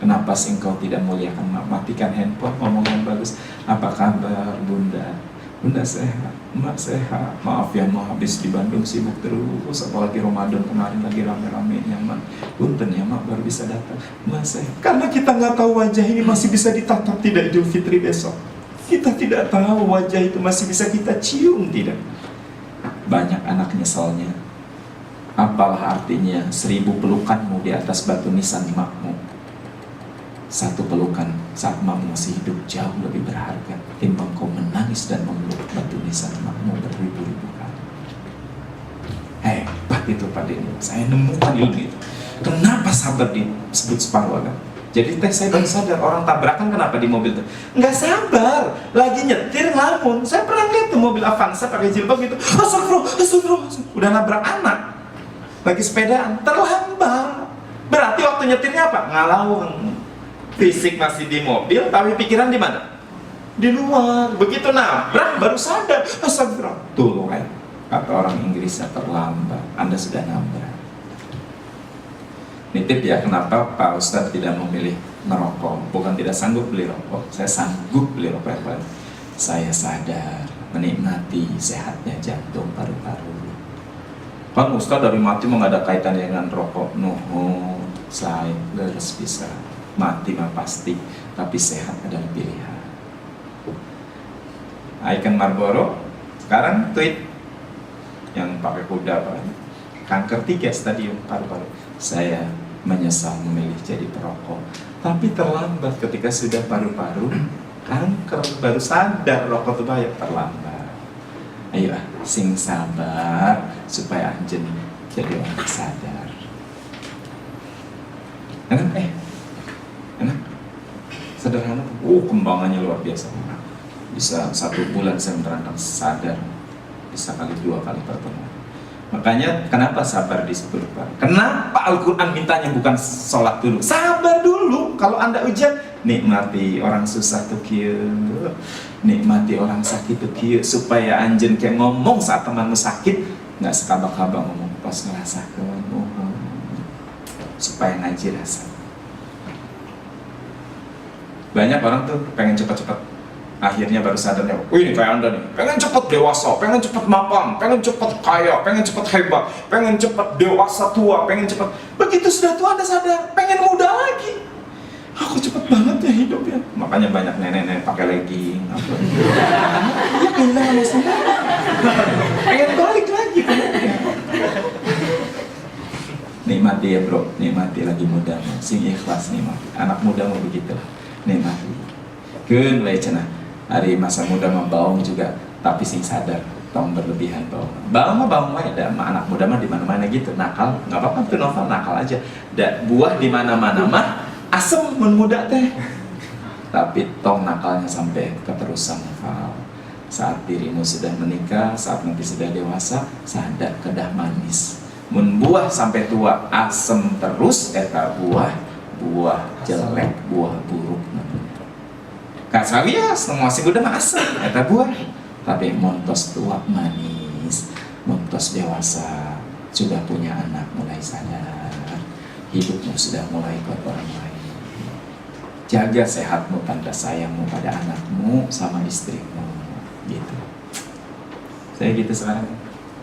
Kenapa sih engkau tidak muliakan mak? Matikan handphone, ngomong yang bagus. Apa kabar bunda? Bunda sehat, emak sehat. Maaf ya mak, habis di Bandung sibuk terus, apalagi Ramadan kemarin lagi rame-ramenya mak. Punten ya mak, baru bisa datang. Emak sehat. Karena kita nggak tahu wajah ini masih bisa ditatap tidak Idul Fitri besok. Kita tidak tahu wajah itu masih bisa kita cium tidak. Banyak anak nyeselnya. Apalah artinya 1000 pelukanmu di atas batu nisan makmu. 1 pelukan saat makmu masih hidup jauh lebih berharga timbang kau menangis dan memeluk batu nisan makmu beribu-ribu kali. Hebat itu Pak Denny. Saya nemukan ilmu itu. Kenapa sabar disebut separuh agama? Jadi saya baru sadar orang tabrakan kenapa di mobil tuh nggak sabar, lagi nyetir ngelamun. Saya pernah lihat tuh mobil Avanza pakai jilbab gitu, astagfirullah, udah nabrak anak, lagi sepedaan, terlambat. Berarti waktu nyetirnya apa? Ngalawang. Fisik masih di mobil, tapi pikiran di mana? Di luar. Begitu nabrak baru sadar, astagfirullah. Tuh kan, kata orang Inggrisnya terlambat. Anda sudah nabrak. Nitip ya, kenapa Pak Ustadz tidak memilih merokok? Bukan tidak sanggup beli rokok, saya sanggup beli rokok yang baru. Saya sadar menikmati sehatnya jantung paru-paru. Kan Ustadz dari mati mau nggak ada kaitannya dengan rokok? Nuhun, saya leres bisa mati mah pasti, tapi sehat adalah pilihan. icon Marlboro, sekarang tweet yang pakai kuda Pak, kanker 3 stadium paru-paru. Saya menyesal memilih jadi perokok, tapi terlambat ketika sudah paru-paru kanker, baru sadar rokok itu bahaya, terlambat. Ayo sing sabar supaya anjen jadi orang sadar. Enak sederhana, kembangannya luar biasa. Bisa 1 bulan saya menerangkan sadar, bisa kali 2 kali pertemuan. Makanya kenapa sabar disebut Pak? Kenapa Al-Quran mintanya bukan sholat dulu? Sabar dulu. Kalau Anda ujian, nikmati orang susah tuh kieu, nikmati orang sakit tuh kieu, supaya anjen kayak ngomong saat temanmu sakit nggak sekabak-kabak ngomong pas ngerasakan, supaya ngaji rasa. Banyak orang tuh pengen cepat-cepat, akhirnya baru sadarnya, ini kayak Anda nih, pengen cepat dewasa, pengen cepat mapan, pengen cepat kaya, pengen cepat hebat, pengen cepat dewasa tua, pengen cepat. Begitu sudah tua Anda sadar, pengen muda lagi. Aku cepet banget ya hidupnya. Makanya banyak nenek-nenek pakai legging. Ya kehilangan masa. Pengen balik lagi. Nikmati ya bro, nikmati lagi muda, sing ikhlas nikmati. Anak muda mau begitu, nikmati. Keun we cenah. Hari masa muda mah baung juga, tapi sing sadar, tong berlebihan baung. Baung mah baung wae, da anak muda mah di mana-mana gitu, nakal, enggak apa-apa tuh novel nakal aja. Da buah di mana-mana mah asem mun muda teh. Tapi tong nakalnya sampai keterusan nakal. Saat dirimu sudah menikah, saat nanti sudah dewasa, sadar kedah manis. Mun buah sampai tua asem terus eta buah jelek, buah buruk. Kasawias semua si muda mah asem eta buah, tapi montos tua manis, montos dewasa sudah punya anak mulai sadar, hidupmu sudah mulai buat orang lain. Jaga sehatmu, tanda sayangmu pada anakmu sama istrimu, gitu. Saya gitu sekarang.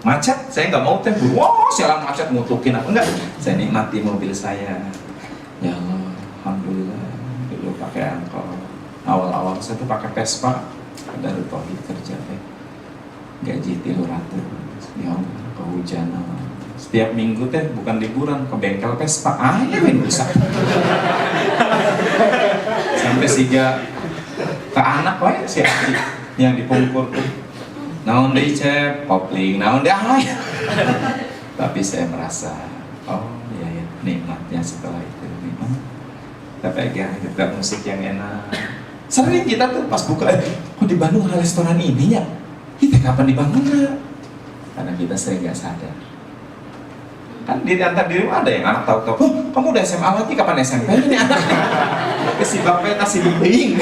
Macet, saya nggak mau teh, wah sialan macet mutukin apa enggak? Saya nikmati mobil saya. Ya Allah, alhamdulillah. Dulu pakai angkot. Awal-awal saya tuh pakai Vespa, dari Tauhid kerja teh. Gaji 300. Ya Allah, kehujanan. Setiap minggu teh bukan liburan ke bengkel Vespa. Ya bisa. Sampai siga ke anak wae si Adi yang dipungkur tuh. Naon deui cep, kopling, naon deui aya. Tapi saya merasa, oh iya ya, nikmatnya setelah itu nikmat. Kita pegang, kita musik yang enak. Sering kita tuh pas buka, kok di Bandung ada restoran ini ya? Kita kapan dibangun nggak? Karena kita sering nggak sadar. Kan di antar diri ada yang anak tahu-tahu, oh, kamu udah SMA lagi, kapan SMP ini anak? Kesibak peta si bing.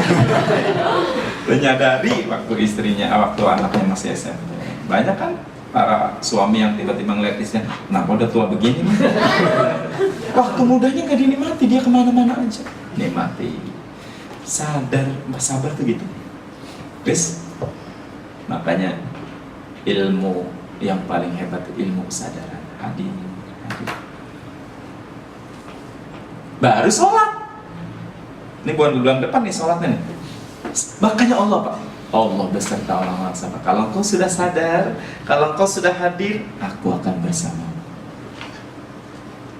Menyadari waktu istrinya, waktu anaknya masih SMP. Banyak kan para suami yang tiba-tiba ngeliat istrinya, kenapa udah tua begini? Waktu mudanya nggak dinikmati, dia kemana-mana aja. Nikmati. Sadar, sabar tuh gitu. Guys, makanya ilmu yang paling hebat itu ilmu kesadaran. Hadir. Baru sholat. Ini bulan depan nih sholatnya nih. Makanya Allah Pak, Allah beserta orang-orang sabar. Kalau engkau sudah sadar, kalau engkau sudah hadir, aku akan bersama.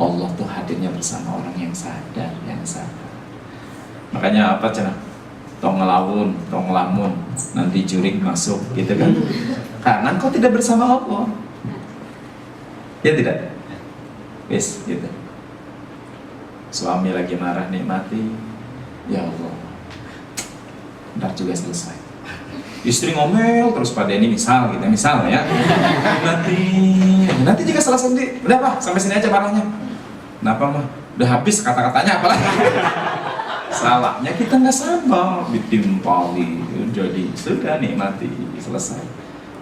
Allah tuh hadirnya bersama orang yang sadar, yang sadar. Makanya apa cenah? Tong ngelamun, tong ngelamun, nanti jurik masuk, gitu kan? Karena engkau tidak bersama Allah. Ya tidak? Wis, gitu. Suami lagi marah nikmati, ya Allah. Ntar juga selesai. Istri ngomel terus pada ini misal gitu, misal ya. Nanti juga selesai sendiri. Udah Pak, sampai sini aja marahnya. Kenapa mah? Udah habis kata-katanya apalagi. Salahnya kita nggak sabar, ditimpali, jadi sudah nikmati, selesai.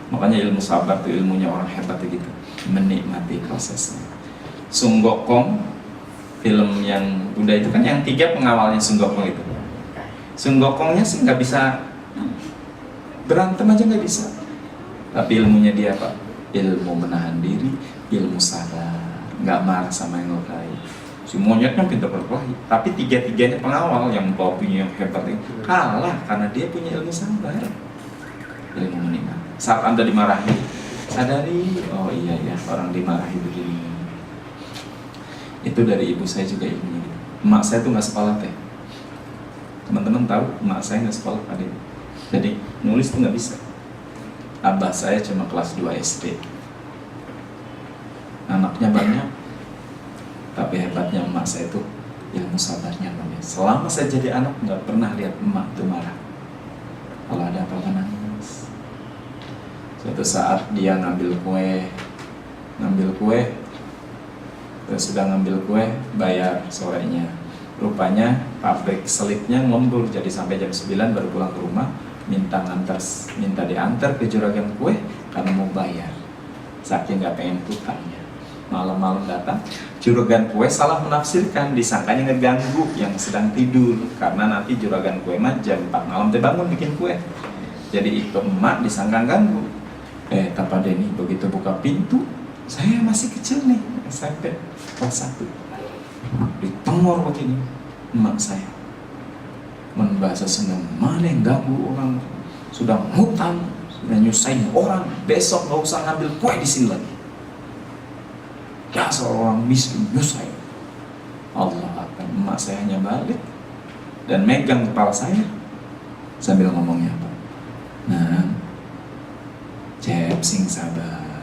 Makanya ilmu sabar itu ilmunya orang hebat gitu, menikmati prosesnya. Sung Gokong, film yang udah itu kan yang 3 pengawalnya Sung Gokong itu. Sung Gokongnya sih nggak bisa berantem aja nggak bisa, tapi ilmunya dia apa? Ilmu menahan diri, ilmu sabar, nggak marah sama yang ngelukai. Si monyetnya pintar berkelahi, tapi 3-3-nya pengawal yang topinya yang hebat itu kalah karena dia punya ilmu sabar. ilmu menikmati. Saat Anda dimarahi, sadari, oh iya ya, orang dimarahi begini. Itu dari ibu saya juga ilmunya. Emak saya tuh nggak sekolah teh. Teman-teman tahu, emak saya nggak sekolah adik. Jadi nulis tuh nggak bisa. Abah saya cuma kelas 2 SD. Anaknya banyak, tapi hebatnya emak saya tuh ilmu sabarnya banyak. Selama saya jadi anak nggak pernah lihat emak tuh marah. Kalau ada apa-apa nangis. Suatu saat dia ngambil kue, terus sudah ngambil kue, bayar sorenya. Rupanya pabrik selipnya ngembur, jadi sampai jam 9 baru pulang ke rumah, minta diantar ke juragan kue karena mau bayar. Saking nggak pengen putangnya. Malam-malam datang, juragan kue salah menafsirkan, disangkanya ngeganggu yang sedang tidur, karena nanti juragan kue mah jam 4 malam bangun bikin kue. Jadi itu emak disangka ganggu. Tapa Deni begitu buka pintu, saya masih kecil nih, SMP kelas 1. Ditengor begini emak saya. Membahasa senang, mana yang ganggu orang, sudah ngutang, sudah nyusahin orang, besok nggak usah ngambil kue di sini lagi. Ya seorang miskin nyusahin. Allah akan, emak saya hanya balik dan megang kepala saya sambil ngomongnya apa? Nah, Cep sing sabar,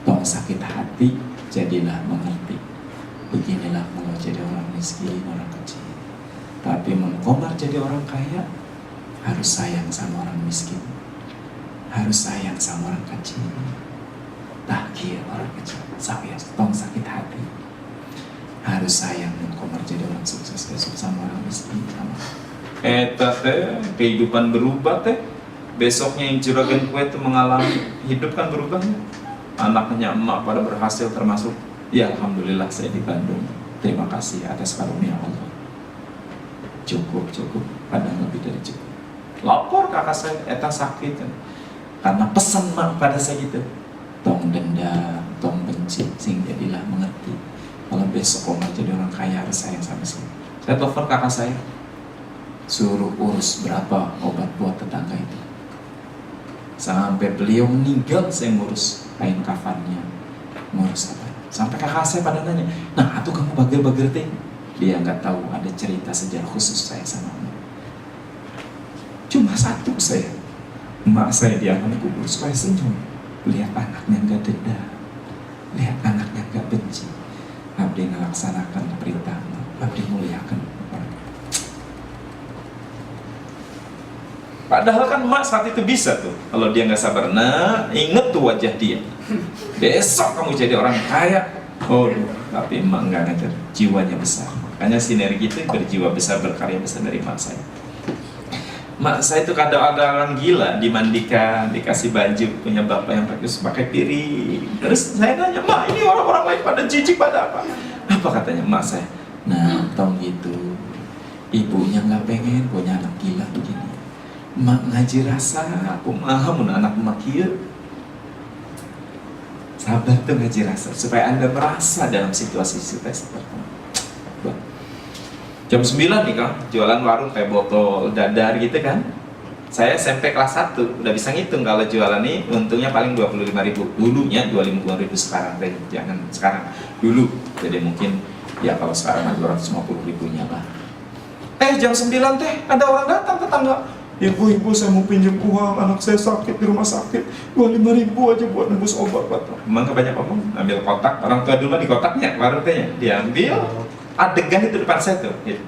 tong sakit hati, jadilah mengerti. Beginilah kalau jadi orang miskin, orang kecil. Tapi mengkomar jadi orang kaya, harus sayang sama orang miskin, harus sayang sama orang kecil. Tahkir orang kecil, saya tong sakit hati, harus sayang mengkomar jadi orang sukses besok sama orang miskin sama. Teh kehidupan berubah teh. Besoknya yang juragan kue itu mengalami hidup kan berubahnya. Anaknya emak pada berhasil termasuk, ya alhamdulillah saya di Bandung. Terima kasih atas karunia Allah. Cukup, padahal lebih dari cukup. Lapor kakak saya, eta sakit kan. Karena pesan mak pada saya gitu, tong dendam, tong benci, sing jadilah mengerti. Kalau besok Omar jadi orang kaya harus sayang sama saya. Saya telepon kakak saya, suruh urus berapa obat buat tetangga itu. Sampai beliau meninggal saya ngurus kain kafannya, ngurus apa. Sampai kakak saya pada nanya, nah atuh kamu bager-bager teh. Dia nggak tahu ada cerita sejarah khusus saya sama emak. Cuma satu saya, emak saya di alam kubur supaya senyum, lihat anaknya nggak dendam, lihat anaknya nggak benci. Abdi melaksanakan perintah, abdi muliakan orang. Padahal kan emak saat itu bisa tuh, kalau dia nggak sabar, nah inget tuh wajah dia. Besok kamu jadi orang kaya. Oh, tapi emak nggak ngajar, jiwanya besar. Makanya sinergi itu berjiwa besar, berkarya besar dari emak saya. Emak saya itu kadang ada orang gila, dimandikan, dikasih baju, punya bapak yang pakai piring. Terus saya nanya, emak ini orang-orang lain pada jijik pada apa? Apa katanya emak saya? Nah, tong gitu, ibunya nggak pengen punya anak gila begini. Emak ngaji rasa, aku maha mun anak emak kieu. Sabar tuh ngaji rasa, supaya Anda merasa dalam situasi seperti itu. Jam 9 nih Kang, jualan warung kayak botol, dadar gitu kan. Saya SMP kelas 1, udah bisa ngitung kalau jualan ini untungnya paling 25.000. Dulunya 25.000 sekarang deh, jangan sekarang. Dulu, jadi mungkin ya kalau sekarang 250.000-nya lah. Jam 9 teh, ada orang datang tetangga. Ibu, saya mau pinjam uang, anak saya sakit di rumah sakit, 25.000 aja buat nembus obat. Emang kebanyak omong, ambil kotak, orang tua dulu di kotaknya, warung tehnya, diambil, adegan itu depan saya tuh, gitu.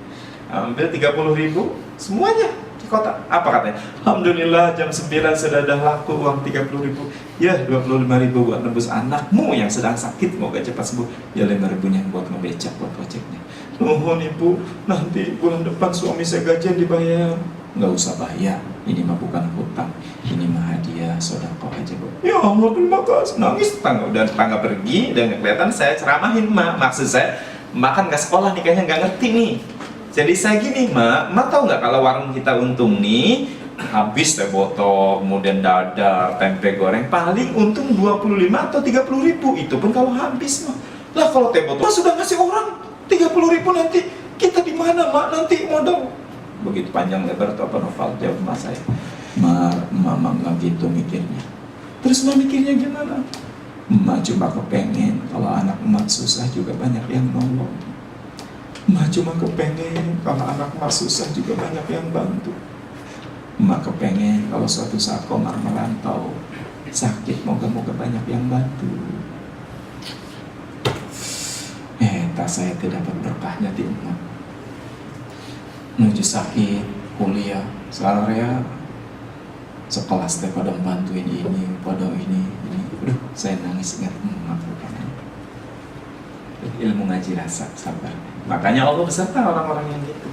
Ambil 30.000, semuanya di kotak. Apa katanya? Alhamdulillah jam 9 sudah ada laku uang 30.000. Ya 25.000 buat nembus anakmu yang sedang sakit, moga cepat sembuh. Ya 5.000-nya buat ngebecak, buat ojeknya. Nuhun ibu, nanti bulan depan suami saya gajian dibayar. Nggak usah bayar, ini mah bukan hutang, ini mah hadiah, sedekah aja bu. Ya Allah terima kasih. Nangis tetangga pergi dan kelihatan saya ceramahin mak. Maksud saya, mak kan nggak sekolah nikahnya nggak ngerti nih. Jadi saya gini mak tahu nggak kalau warung kita untung nih habis teh botol, kemudian dadar, tempe goreng paling untung 25 atau 30.000, itu pun kalau habis mak. Lah kalau teh botol sudah ngasih orang 30.000 nanti kita di mana mak nanti modal. Begitu panjang lebar itu apa novel jawab emak saya. Mama nggak gitu mikirnya. Terus emak mikirnya gimana? Emak cuma kepengen kalau anak emak susah juga banyak yang nolong. Emak cuma kepengen kalau anak emak susah juga banyak yang bantu. Emak kepengen kalau suatu saat Komar merantau sakit, moga-moga banyak yang bantu. Tak saya tidak dapat berkahnya di emak. Menuju sakit, kuliah, soalnya sekelas teh pada bantuin ini, pada ini. Udah, saya nangis ingat emak bukan. Ilmu ngaji rasa, sabar. Makanya Allah beserta orang-orang yang gitu.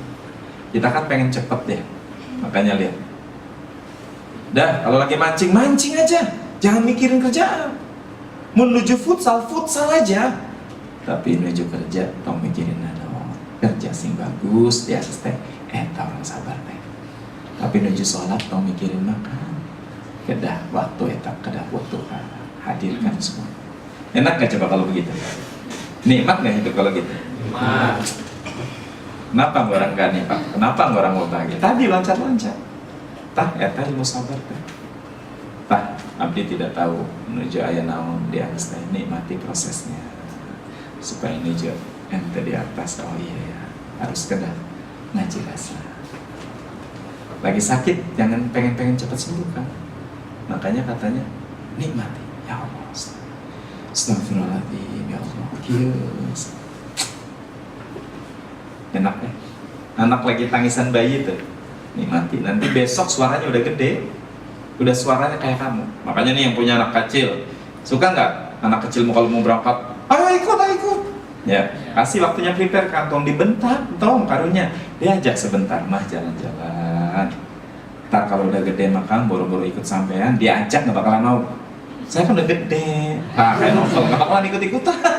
Kita kan pengen cepet deh. Makanya lihat. Dah, kalau lagi mancing aja. Jangan mikirin kerjaan. Menuju futsal aja. Tapi menuju kerja, tau mikirin kerja sing bagus, di asisten. Orang sabar teh. Tapi menuju sholat, tau mikirin makan. Kedah waktu kedah waktu hadirkan semua. Enak gak coba kalau begitu? Nikmat gak hidup kalau gitu? Nikmat. Kenapa orang gak nikmat? Kenapa orang mau bahagia? Tadi loncat-loncat. Ilmu sabar teh. Abdi tidak tahu menuju ayah naon di atas teh, nikmati prosesnya supaya menuju ente di atas. Oh iya ya, harus kedah ngaji rasa. Lagi sakit jangan pengen cepat sembuh kan. Makanya katanya nikmati. Ya Allah, astagfirullahaladzim, ya Allah. Yes. Enak ya. Anak lagi tangisan bayi tuh, nikmati. Nanti besok suaranya udah gede, udah suaranya kayak kamu. Makanya nih yang punya anak kecil, suka nggak anak kecil kalau mau berangkat, ayo ikut. Ya, kasih waktunya prepare kantong dibentak, tolong karunya diajak sebentar, mah jalan-jalan. Ntar kalau udah gede makan, boro-boro ikut sampean, diajak nggak bakalan mau. Saya kan udah gede, kayak novel nggak bakalan ikut-ikutan.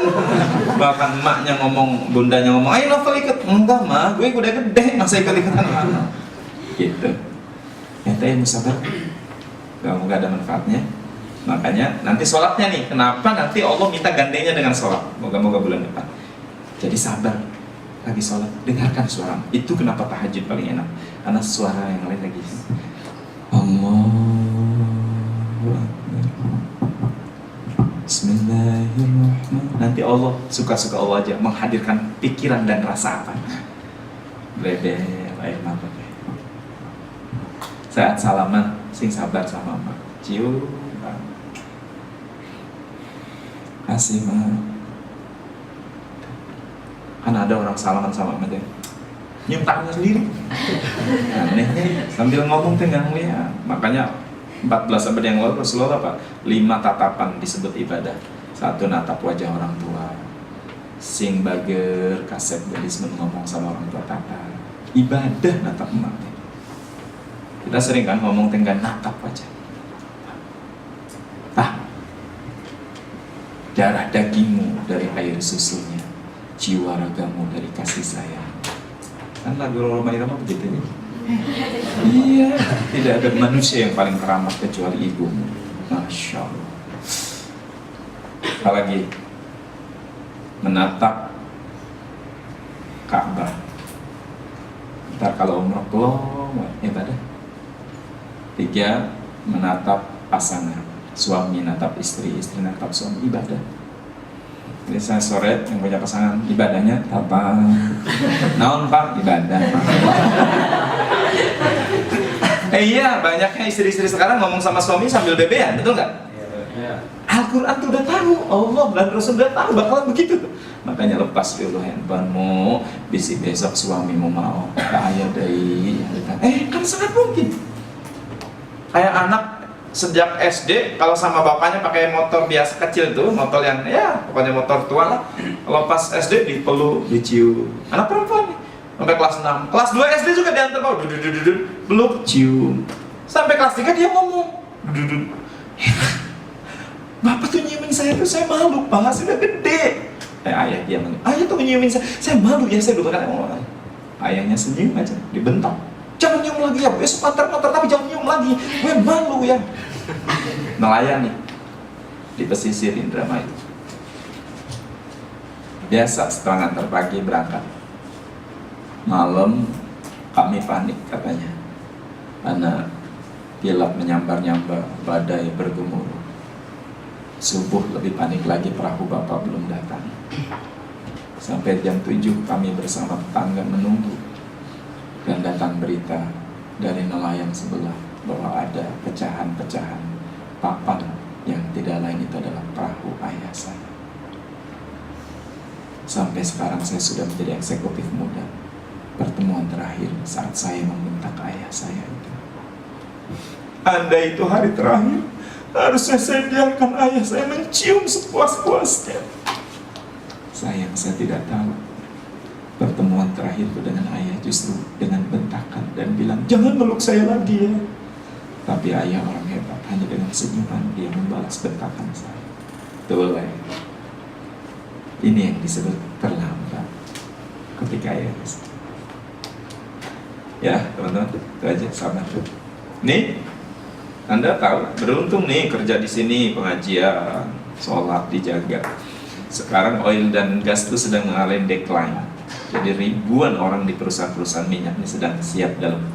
Bahkan emaknya ngomong, bundanya ngomong, ayo novel ikut, enggak mah, gue udah gede, masa ikut-ikutan mana? Gitu. Ya teh sabar. Gak ada manfaatnya. Makanya nanti sholatnya nih, kenapa nanti Allah minta gandengnya dengan sholat? Moga-moga bulan depan. Jadi sabar, lagi sholat, dengarkan suara. Itu kenapa tahajud paling enak, karena suara yang lain lagi Allahu Akbar, Bismillahirrahmanirrahim. Nanti Allah suka-suka Allah aja menghadirkan pikiran dan rasa apa. Bledel, air mata. Saat salaman, sing sabar sama emak, cium, kasih emak. Kan ada orang salaman sama emak deh, nyium tangannya sendiri. Anehnya sambil ngomong teh nggak ngeliat. Makanya 14 abad yang lalu Rasulullah apa? 5 tatapan disebut ibadah. 1 natap wajah orang tua, sing bager kasep gadis ngomong sama orang tua tatap. Ibadah natap emak. Kita sering kan ngomong tentang natap wajah. Darah dagingmu dari air susunya, jiwa ragamu dari kasih sayang. Kan lagu Roma Irama begitu nih. Iya, tidak ada manusia yang paling keramat kecuali ibumu. Masya Allah. Apalagi menatap Ka'bah. Ntar kalau umroh kelong, ibadah. 3, menatap pasangan. Suami natap istri, istri natap suami, ibadah. Jadi saya sore yang punya pasangan, ibadahnya apa? Naon pak? Ibadah. Iya, banyaknya istri-istri sekarang ngomong sama suami sambil bebean, betul nggak? Iya. Al-Quran tuh udah tahu, Allah dan Rasul udah tahu bakalan begitu. Makanya lepas dulu handphonemu, bisi besok suamimu mau ayah dari, kan sangat mungkin. Kayak anak sejak SD kalau sama bapaknya pakai motor biasa kecil tuh, motor yang ya pokoknya motor tua lah. Kalau pas SD dipeluk, dicium. Anak perempuan nih sampai kelas 6, kelas 2 SD juga diantar bawa, peluk, cium. Sampai kelas 3 dia ngomong, bapak tuh nyiumin saya tuh saya malu pak, sudah gede. Ayah dia ngomong, ayah tuh nyiumin saya malu ya, saya dulu kan ngomong. Ayahnya senyum aja, dibentak. Jangan nyium lagi ya, besok antar motor tapi jangan nyium lagi, gue malu ya. Nelayan nih di pesisir Indramayu. Biasa setelah ngantar pagi berangkat, malam kami panik katanya, karena Kilat menyambar-nyambar, badai bergemuruh. Subuh lebih panik lagi, perahu Bapak belum datang. Sampai jam 7 kami bersama tetangga menunggu. Dan datang berita dari nelayan sebelah bahwa ada pecahan-pecahan papan yang tidak lain itu adalah perahu ayah saya. Sampai sekarang saya sudah menjadi eksekutif muda. Pertemuan terakhir saat saya membentak ayah saya itu. Andai itu hari terakhir, harusnya saya biarkan ayah saya mencium sepuas-puasnya. Sayang, saya tidak tahu. Pertemuan terakhirku dengan ayah justru dengan bentakan dan bilang, jangan meluk saya lagi ya. Tapi ayah orang hebat, hanya dengan senyuman dia membalas bentakan saya. Betul ya? Ini yang disebut terlambat ketika ayah bisa. Ya teman-teman, itu aja, sabar. Nih, Anda tahu, beruntung nih kerja di sini, pengajian, sholat dijaga. Sekarang oil dan gas itu sedang mengalami decline. Jadi ribuan orang di perusahaan-perusahaan minyak ini sedang siap dalam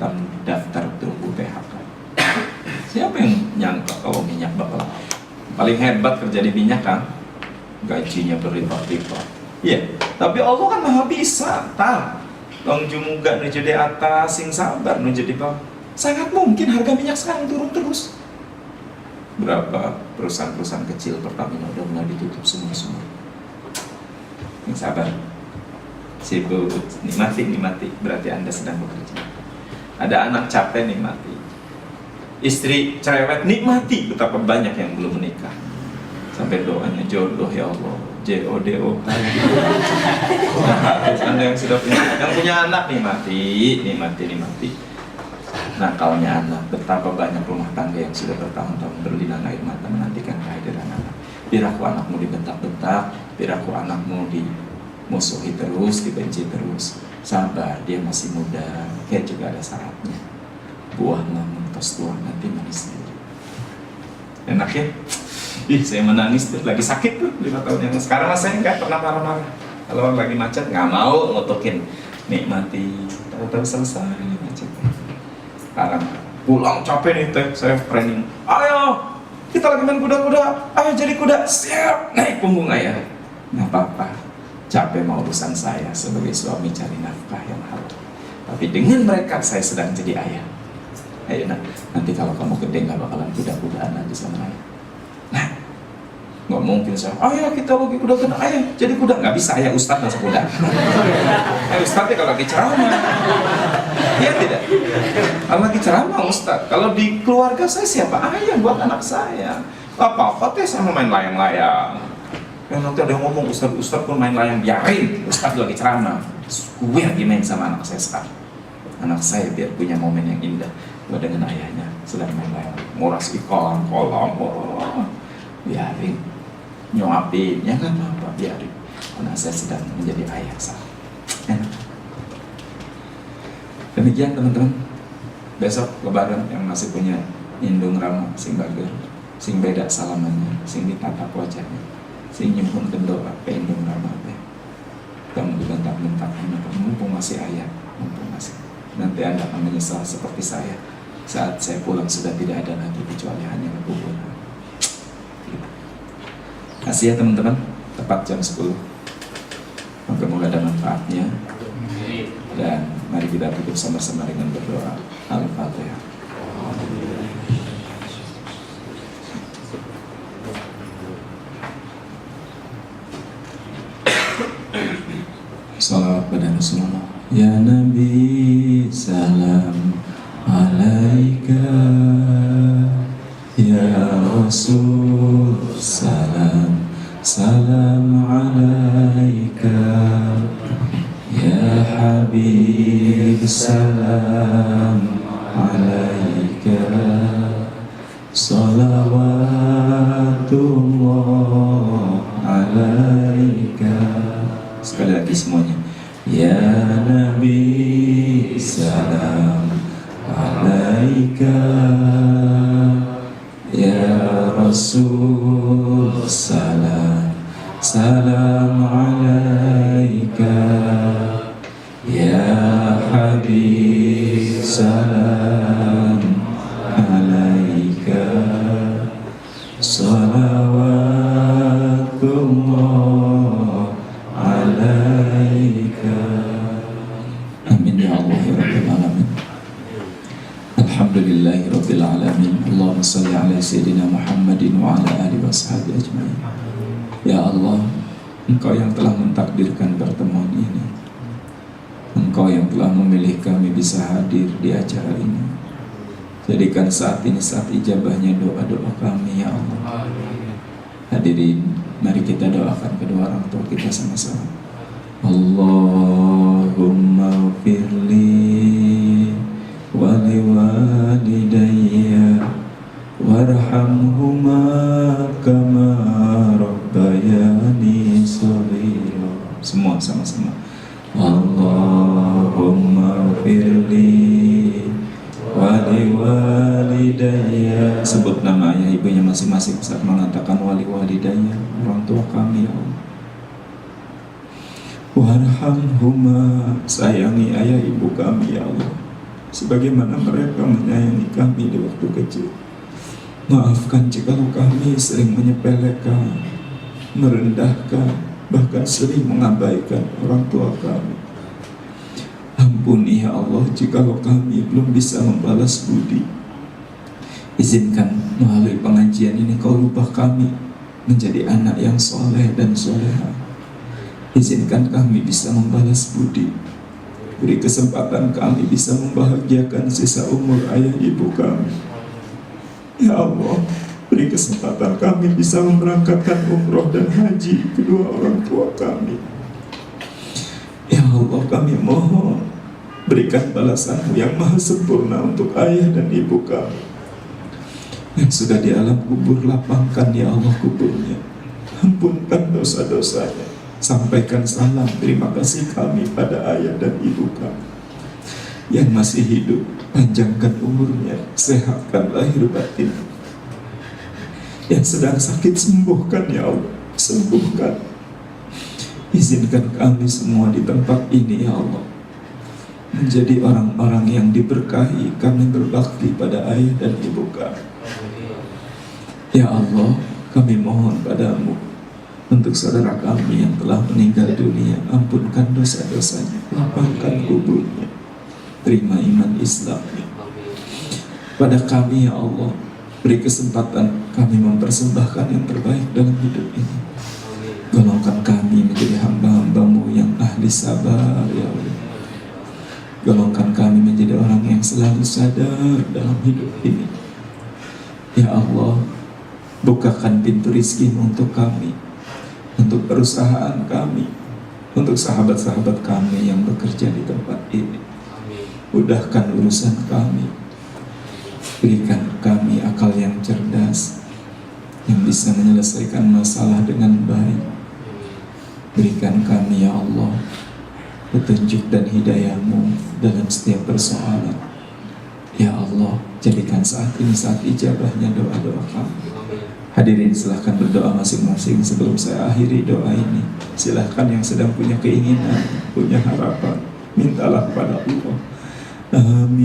daftar tunggu PHK. Siapa yang nyangka kalau minyak bakal paling hebat kerja di minyak kan? Gajinya berlipat-lipat. Iya, tapi Allah kan maha bisa. Tahu? Tong jumuga nuju di atas, sing sabar nuju di bawah. Sangat mungkin harga minyak sekarang turun terus. Berapa perusahaan-perusahaan kecil Pertamina udah mulai ditutup semua. Yang sabar, sibuk, nikmati, berarti Anda sedang bekerja. Ada anak capek, nikmati. Istri cerewet, nikmati. Betapa banyak yang belum menikah. Sampai doanya jodoh ya Allah, JODO. Anda yang sudah punya anak, nikmati. Nakalnya anak, betapa banyak rumah tangga yang sudah bertahun-tahun berlinang air mata menantikan kehadiran anak. Piraku anakmu dibentak-bentak, piraku anakmu dimusuhi terus, dibenci terus. Sabar, dia masih muda, kayak juga ada syaratnya. Buah namun tos tua nanti manis sendiri. Enak ya? Saya menangis tuh, lagi sakit tuh 5 tahun yang sekarang. Saya nggak pernah marah-marah. Kalau lagi macet nggak mau ngotokin, nikmati. Tahu-tahu selesai macetnya. Sekarang pulang capek nih teh, saya training. Ayo, kita lagi main kuda-kuda. Ayo jadi kuda, siap, naik punggung ayah. Nggak apa-apa, capek mau urusan saya sebagai suami cari nafkah yang halal. Tapi dengan mereka saya sedang jadi ayah. Ayo nanti kalau kamu gede nggak bakalan kuda-kudaan lagi sama ayah. Nah, nggak mungkin saya, ayah kita lagi kuda-kuda, ayah jadi kuda. Nggak bisa, ayah ustadz masa kuda. Ustadznya kalau lagi ceramah. Iya tidak? Kalau lagi ceramah ustadz. Kalau di keluarga saya siapa ayah buat anak saya? Apa-apa teh sama main layang-layang. Nanti ada yang ngomong ustadz pun main layang, biarin ustadz lagi ceramah. Gue lagi main sama anak saya sekarang. Anak saya biar punya momen yang indah. Gue dengan ayahnya sedang main layang, nguras ikan, kolam, biarin, nyuapin, ya nggak apa-apa, biarin. Karena saya sedang menjadi ayah saya. Enak. Demikian teman-teman. Besok lebaran yang masih punya indung rama, sing bager, sing beda salamannya, sing ditatap wajahnya, sing nyuhun kendoa, indung rama teh. Kamu dibentak-bentak, mumpung masih ayah, mumpung masih. Nanti Anda akan menyesal seperti saya. Saat saya pulang sudah tidak ada lagi kecuali hanya kuburan. Kasih ya teman-teman, tepat jam 10. Moga-moga ada manfaatnya. Dan mari kita tutup sama-sama dengan berdoa. Al-Fatihah. Salawat pada Rasulullah. Ya Nabi, salam alaika. Ya Rasul, salam alaika. Ya Habib, salam alaika. Salawatullah alaika. Sekali lagi semuanya. Ya Nabi, salam alaika. Ya Rasul, salam alaika. Ya Habib, salam alaika. rabbil alamin. Allahumma salli ala sayyidina Muhammadin wa ala alihi washabihi ajma'in. Ya Allah, Engkau yang telah mentakdirkan pertemuan ini, Engkau yang telah memilih kami bisa hadir di acara ini. Jadikan saat ini saat ijabahnya doa-doa kami, ya Allah. Hadirin, mari kita doakan kedua orang tua kita sama-sama. Allahumma firli wali walidayya warhamhuma kama rabbayani shaghira. Semua sama-sama. Allahumma firli wali walidayya. Sebut nama ayah ibunya masing-masing saat mengatakan wali walidayya, orang tua kami, ya Allah. Warhamhuma, sayangi ayah ibu kami, ya Allah, sebagaimana mereka menyayangi kami di waktu kecil. Maafkan jikalau kami sering menyepelekan, merendahkan, bahkan sering mengabaikan orang tua kami. Ampuni ya Allah jikalau kami belum bisa membalas budi. Izinkan melalui pengajian ini Kau rubah kami menjadi anak yang soleh dan soleha. Izinkan kami bisa membalas budi. Beri kesempatan kami bisa membahagiakan sisa umur ayah ibu kami. Ya Allah, beri kesempatan kami bisa memberangkatkan umroh dan haji kedua orang tua kami. Ya Allah, kami mohon berikan balasan-Mu yang maha sempurna untuk ayah dan ibu kami yang sudah di alam kubur. Lapangkan ya Allah kuburnya, ampunkan dosa-dosanya. Sampaikan salam terima kasih kami pada ayah dan ibu kami yang masih hidup. Panjangkan umurnya, sehatkan lahir batin. Yang sedang sakit sembuhkan ya Allah, sembuhkan. Izinkan kami semua di tempat ini ya Allah menjadi orang-orang yang diberkahi. Kami berbakti pada ayah dan ibu kami. Ya Allah, kami mohon padamu untuk saudara kami yang telah meninggal dunia, ampunkan dosa-dosanya, lapangkan kuburnya, terima iman Islamnya. Pada kami ya Allah, beri kesempatan kami mempersembahkan yang terbaik dalam hidup ini. Golongkan kami menjadi hamba-hamba-Mu yang ahli sabar ya Allah. Golongkan kami menjadi orang yang selalu sadar dalam hidup ini. Ya Allah, bukakan pintu rizki-Mu untuk kami, untuk perusahaan kami, untuk sahabat-sahabat kami yang bekerja di tempat ini. Mudahkan urusan kami. Berikan kami akal yang cerdas yang bisa menyelesaikan masalah dengan baik. Berikan kami ya Allah petunjuk dan hidayah-Mu dalam setiap persoalan. Ya Allah, jadikan saat ini saat ijabahnya doa-doa kami. Hadirin silahkan berdoa masing-masing sebelum saya akhiri doa ini. Silahkan yang sedang punya keinginan, punya harapan, mintalah kepada Allah. Amin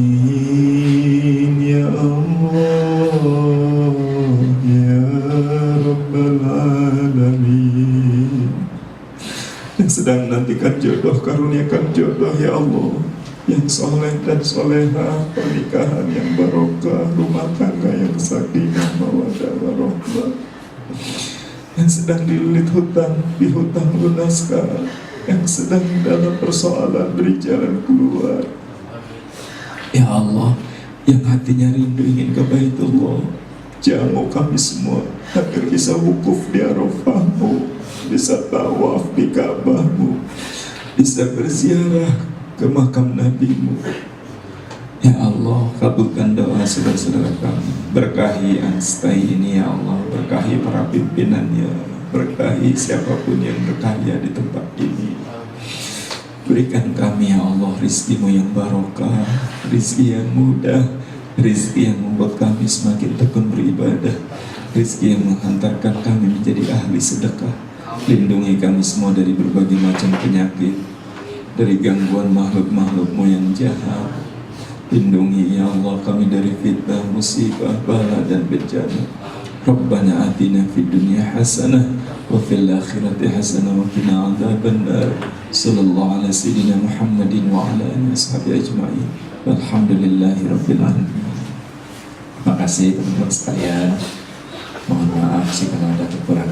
ya Allah ya Rabbal Alamin. Yang sedang menantikan jodoh, karuniakan jodoh ya Allah, yang soleh dan soleha, pernikahan yang barokah, rumah tangga yang sakinah mawaddah warahmah. Yang sedang dililit hutang, dihutang lunaskan. Yang sedang dalam persoalan, beri jalan keluar. Ya Allah, yang hatinya rindu ingin ke Baitullah, jamu kami semua agar bisa wukuf di Arafah-Mu, bisa tawaf di Ka'bah-Mu, bisa berziarah ke makam Nabi-Mu. Ya Allah, kabulkan doa saudara-saudara kami. Berkahi Anstai ini ya Allah, berkahi para pimpinannya, berkahi siapapun yang berkarya di tempat ini. Berikan kami ya Allah rizki-Mu yang barokah, rizki yang mudah, rizki yang membuat kami semakin tekun beribadah, rizki yang menghantarkan kami menjadi ahli sedekah. Lindungi kami semua dari berbagai macam penyakit, dari gangguan makhluk-makhluk-Mu yang jahat. Lindungi ya Allah kami dari fitnah, musibah, bala dan bencana. Rabbana atina fid dunya hasanah wa fil akhirati hasanah wa qina adzabannar. Sallallahu ala sayyidina Muhammadin wa ala alihi washabihi ajma'in. Walhamdulillahi rabbil alamin. Terima kasih teman-teman sekalian. Mohon maaf jika ada kekurangan.